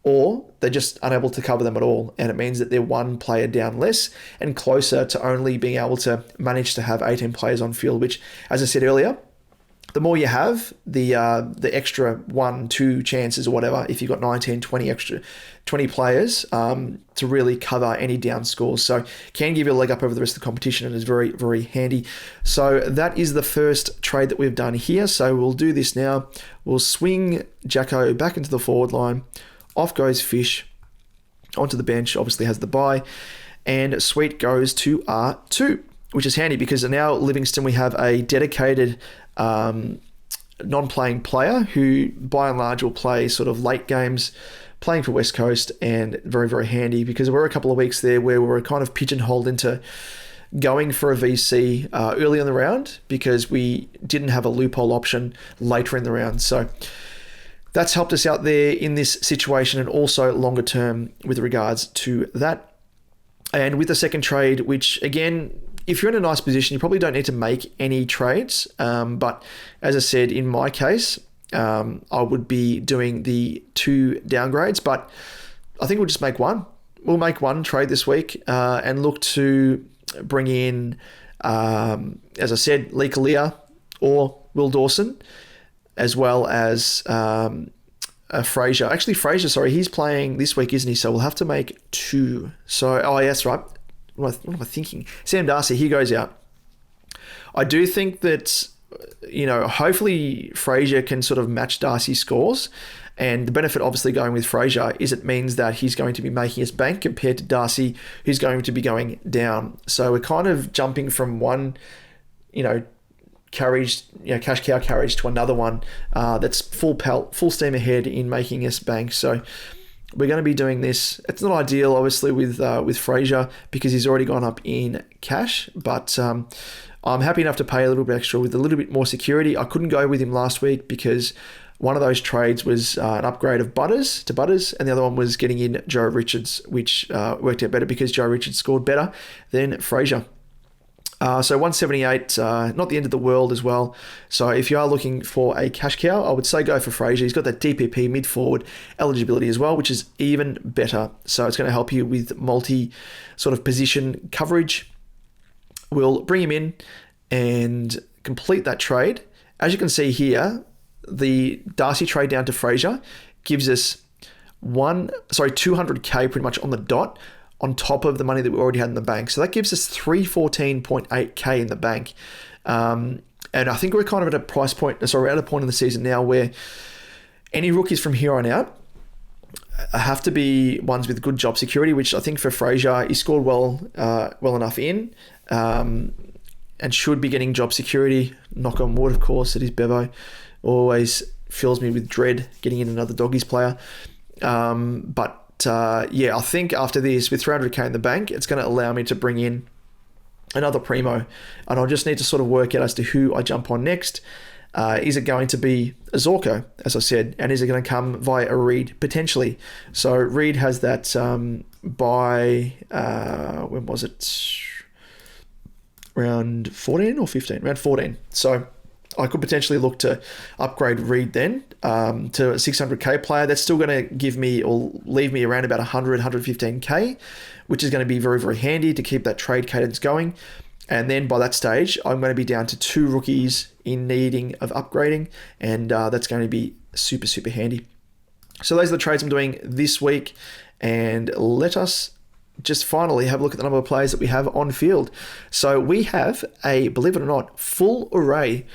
or they're just unable to cover them at all, and it means that they're 1 player down less and closer to only being able to manage to have 18 players on field, which, as I said earlier, the more you have, the extra 1, 2 chances or whatever, if you've got 19, 20 players to really cover any down scores. So can give you a leg up over the rest of the competition, and is very, very handy. So that is the first trade that we've done here. So we'll do this now. We'll swing Jacko back into the forward line. Off goes Fish onto the bench, obviously has the bye, and Sweet goes to R2, which is handy because now Livingston, we have a dedicated non-playing player who by and large will play sort of late games, playing for West Coast, and very, very handy because there were a couple of weeks there where we were kind of pigeonholed into going for a VC early in the round because we didn't have a loophole option later in the round. So that's helped us out there in this situation, and also longer term with regards to that. And with the second trade, which again, if you're in a nice position, you probably don't need to make any trades. But as I said, in my case, I would be doing the 2 downgrades, but I think we'll just make 1. We'll make 1 trade this week and look to bring in, as I said, Lee Kalia or Will Dawson, as well as Fraser. Actually, Fraser, sorry, he's playing this week, isn't he? So we'll have to make 2. So, yes, right. What am I thinking? Sam Darcy, he goes out. I do think that, hopefully Fraser can sort of match Darcy's scores. And the benefit, obviously, going with Fraser is it means that he's going to be making his bank compared to Darcy, who's going to be going down. So we're kind of jumping from one, carriage, cash cow carriage to another one that's full steam ahead in making us bank. So we're going to be doing this. It's not ideal, obviously, with Fraser because he's already gone up in cash, but I'm happy enough to pay a little bit extra with a little bit more security. I couldn't go with him last week because one of those trades was an upgrade of Butters to Butters, and the other one was getting in Joe Richards, which worked out better because Joe Richards scored better than Fraser. So 178, not the end of the world as well. So if you are looking for a cash cow, I would say go for Fraser. He's got that DPP mid-forward eligibility as well, which is even better. So it's going to help you with multi sort of position coverage. We'll bring him in and complete that trade. As you can see here, the Darcy trade down to Fraser gives us 200k pretty much on the dot, on top of the money that we already had in the bank. So that gives us 314.8k in the bank. And I think we're kind of at a we're at a point in the season now where any rookies from here on out have to be ones with good job security, which I think for Fraser, he scored well enough in, and should be getting job security. Knock on wood, of course, it is Bevo. Always fills me with dread getting in another Doggies player. I think after this, with 300k in the bank, it's going to allow me to bring in another primo, and I'll just need to sort of work out as to who I jump on next. Is it going to be a Zorko, as I said, and is it going to come via a Reed, potentially? So Reed has that by, when was it? Round 14 or 15? Round 14. So I could potentially look to upgrade Reed then to a 600k player. That's still going to give me or leave me around about 100, 115k, which is going to be very, very handy to keep that trade cadence going. And then by that stage, I'm going to be down to 2 rookies in needing of upgrading, and that's going to be super, super handy. So those are the trades I'm doing this week, and let us just finally have a look at the number of players that we have on field. So we have a, believe it or not, full array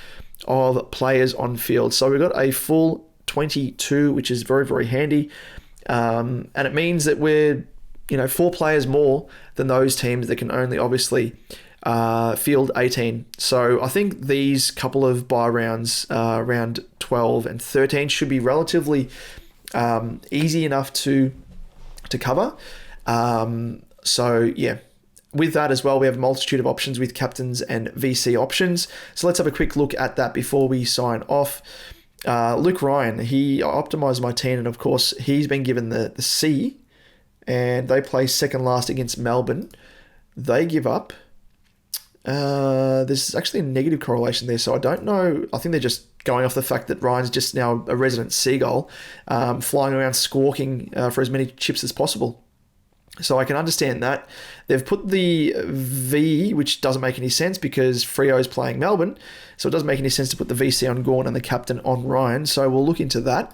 of players on field. So we've got a full 22, which is very, very handy. And it means that we're, 4 players more than those teams that can only obviously field 18. So I think these couple of bye rounds, round 12 and 13, should be relatively easy enough to cover. So yeah, with that as well, we have a multitude of options with captains and VC options. So let's have a quick look at that before we sign off. Luke Ryan, he optimized my team, and of course he's been given the C, and they play second last against Melbourne. They give up. There's actually a negative correlation there, so I don't know. I think they're just going off the fact that Ryan's just now a resident seagull, flying around squawking for as many chips as possible. So I can understand that. They've put the V, which doesn't make any sense because Freo is playing Melbourne, so it doesn't make any sense to put the VC on Gawn and the captain on Ryan, so we'll look into that.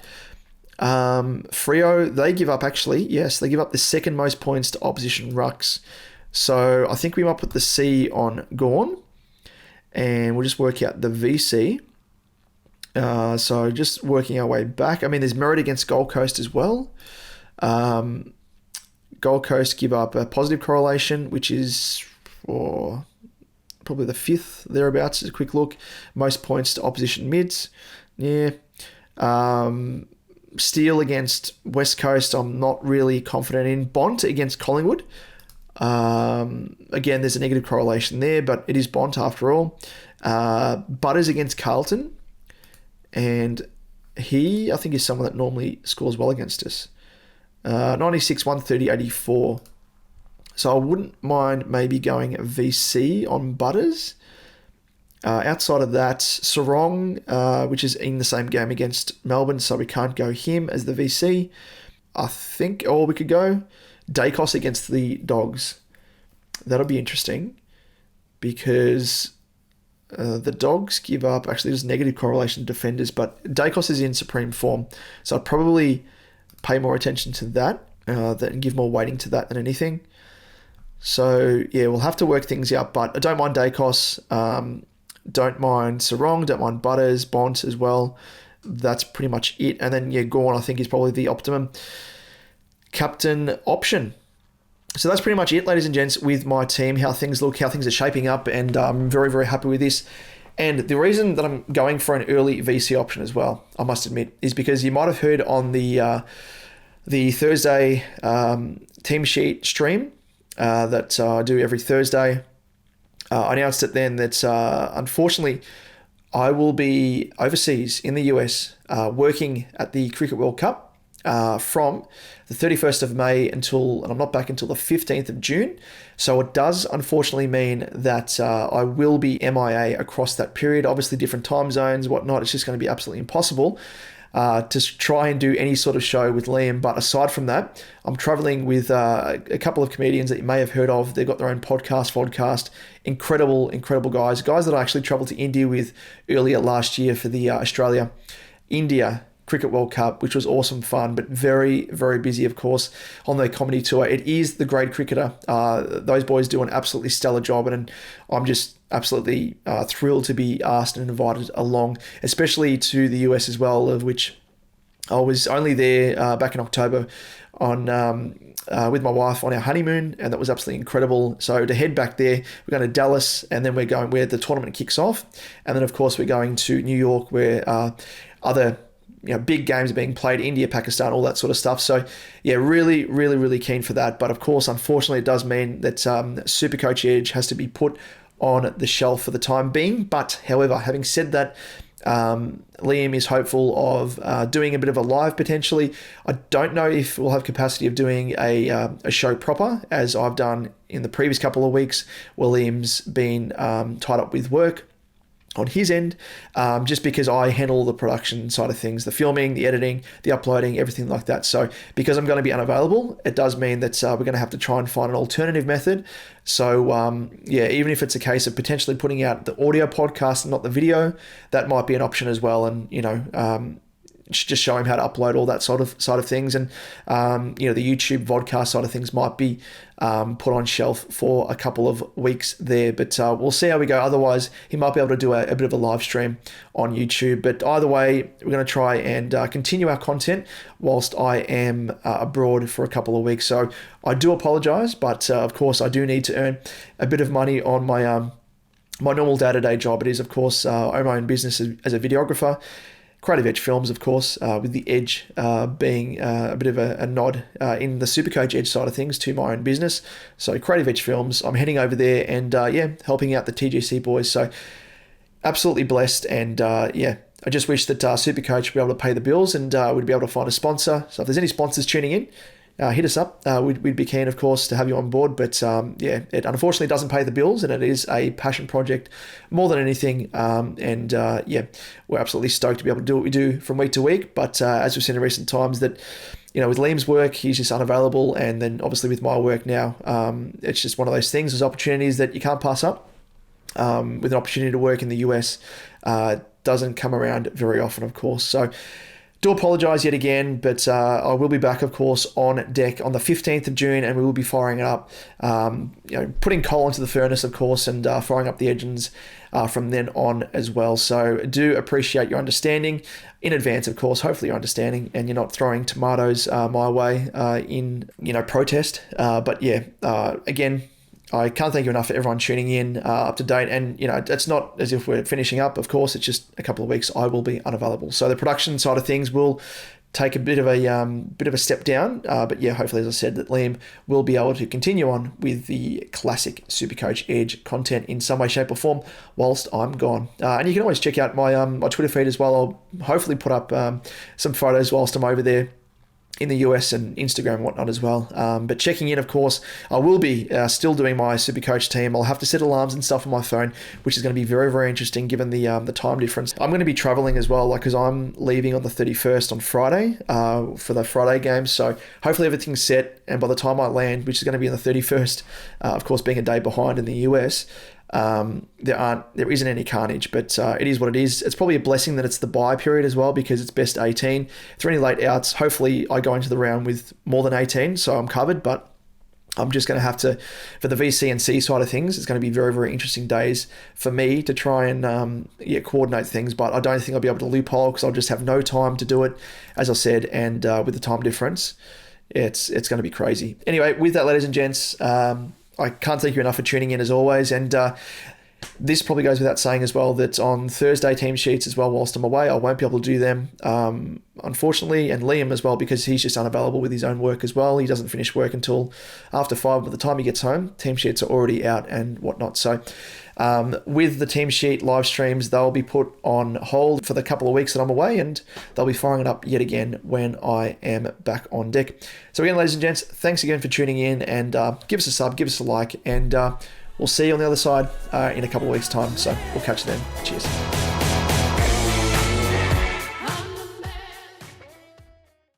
Freo, they give up they give up the second most points to opposition rucks. So I think we might put the C on Gawn, and we'll just work out the VC. So just working our way back. I mean, there's merit against Gold Coast as well. Gold Coast give up a positive correlation, which is probably the 5th thereabouts. Just a quick look. Most points to opposition mids. Yeah. Steele against West Coast, I'm not really confident in. Bont against Collingwood. Again, there's a negative correlation there, but it is Bont after all. Butters against Carlton. And he, I think, is someone that normally scores well against us. 96, 130, 84. So I wouldn't mind maybe going VC on Butters. Outside of that, Sarong, which is in the same game against Melbourne, so we can't go him as the VC. I think, we could go Dacos against the Dogs. That'll be interesting because the Dogs give up, actually there's negative correlation to defenders, but Dacos is in supreme form. So I'd probably pay more attention to that and give more weighting to that than anything. So yeah, we'll have to work things out, but I don't mind Dacos, don't mind Sarong, don't mind Butters, Bont as well. That's pretty much it. And then Gawn I think is probably the optimum captain option. So that's pretty much it, ladies and gents, with my team, how things look, how things are shaping up, and I'm very, very happy with this. And the reason that I'm going for an early VC option as well, I must admit, is because you might have heard on the Thursday team sheet stream that I do every Thursday. I announced it then that unfortunately I will be overseas in the US working at the Cricket World Cup from the 31st of May and I'm not back until the 15th of June. So it does unfortunately mean that I will be MIA across that period. Obviously different time zones, whatnot. It's just going to be absolutely impossible to try and do any sort of show with Liam. But aside from that, I'm traveling with a couple of comedians that you may have heard of. They've got their own podcast. Incredible guys that I actually traveled to India with earlier last year for the Australia-India Cricket World Cup, which was awesome fun, but very, very busy, of course, on their comedy tour. It is The Great Cricketer. Those boys do an absolutely stellar job, and I'm just absolutely thrilled to be asked and invited along, especially to the US as well, of which I was only there back in October on with my wife on our honeymoon, and that was absolutely incredible. So to head back there, we're going to Dallas, and then we're going where the tournament kicks off, and then of course we're going to New York where other big games are being played, India, Pakistan, all that sort of stuff. So yeah, really, really, really keen for that. But of course, unfortunately, it does mean that SuperCoach Edge has to be put on the shelf for the time being. But however, having said that, Liam is hopeful of doing a bit of a live potentially. I don't know if we'll have capacity of doing a show proper, as I've done in the previous couple of weeks where Liam's been tied up with work on his end, just because I handle the production side of things, the filming, the editing, the uploading, everything like that. So because I'm going to be unavailable, it does mean that we're going to have to try and find an alternative method. So even if it's a case of potentially putting out the audio podcast and not the video, that might be an option as well. And just show him how to upload all that sort of side of things. And, the YouTube vodcast side of things might be put on shelf for a couple of weeks there. But we'll see how we go. Otherwise, he might be able to do a bit of a live stream on YouTube. But either way, we're going to try and continue our content whilst I am abroad for a couple of weeks. So I do apologize, but of course, I do need to earn a bit of money on my my normal day-to-day job. It is, of course, I own my own business as a videographer. Creative Edge Films, of course, with the Edge being a bit of a nod in the SuperCoach Edge side of things to my own business. So Creative Edge Films, I'm heading over there and helping out the TGC boys. So absolutely blessed, and I just wish that SuperCoach would be able to pay the bills and we'd be able to find a sponsor. So if there's any sponsors tuning in, hit us up. We'd be keen, of course, to have you on board. But it unfortunately doesn't pay the bills, and it is a passion project more than anything. We're absolutely stoked to be able to do what we do from week to week. But as we've seen in recent times, that with Liam's work, he's just unavailable, and then obviously with my work now, it's just one of those things. There's opportunities that you can't pass up. With an opportunity to work in the US, doesn't come around very often, of course. So. Do apologise yet again, but I will be back, of course, on deck on the 15th of June, and we will be firing it up, putting coal into the furnace, of course, and firing up the engines from then on as well. So do appreciate your understanding in advance, of course. Hopefully you're understanding and you're not throwing tomatoes my way in protest. Again, I can't thank you enough for everyone tuning in up to date. And, it's not as if we're finishing up. Of course, it's just a couple of weeks I will be unavailable. So the production side of things will take a bit of a step down. Hopefully, as I said, that Liam will be able to continue on with the classic SuperCoach Edge content in some way, shape or form whilst I'm gone. And you can always check out my Twitter feed as well. I'll hopefully put up some photos whilst I'm over there in the US and Instagram and whatnot as well. But checking in, of course, I will be still doing my SuperCoach team. I'll have to set alarms and stuff on my phone, which is going to be very, very interesting given the time difference. I'm going to be traveling as well, because I'm leaving on the 31st on Friday for the Friday games. So hopefully everything's set, and by the time I land, which is going to be on the 31st, of course, being a day behind in the US, there isn't any carnage, but it is what it is. It's probably a blessing that it's the bye period as well, because it's best 18. If there are any late outs, hopefully I go into the round with more than 18, so I'm covered. But I'm just going to have to, for the VC and C side of things, it's going to be very, very interesting days for me to try and coordinate things. But I don't think I'll be able to loophole, because I'll just have no time to do it, as I said, and with the time difference, it's going to be crazy. Anyway, with that, ladies and gents, I can't thank you enough for tuning in as always. And this probably goes without saying as well, that on Thursday team sheets as well, whilst I'm away, I won't be able to do them, unfortunately, and Liam as well, because he's just unavailable with his own work as well. He doesn't finish work until after 5. By the time he gets home, team sheets are already out and whatnot. So with the team sheet live streams, they'll be put on hold for the couple of weeks that I'm away, and they'll be firing it up yet again when I am back on deck. So again, ladies and gents, thanks again for tuning in, and give us a sub, give us a like, and we'll see you on the other side in a couple of weeks' time. So we'll catch you then. Cheers.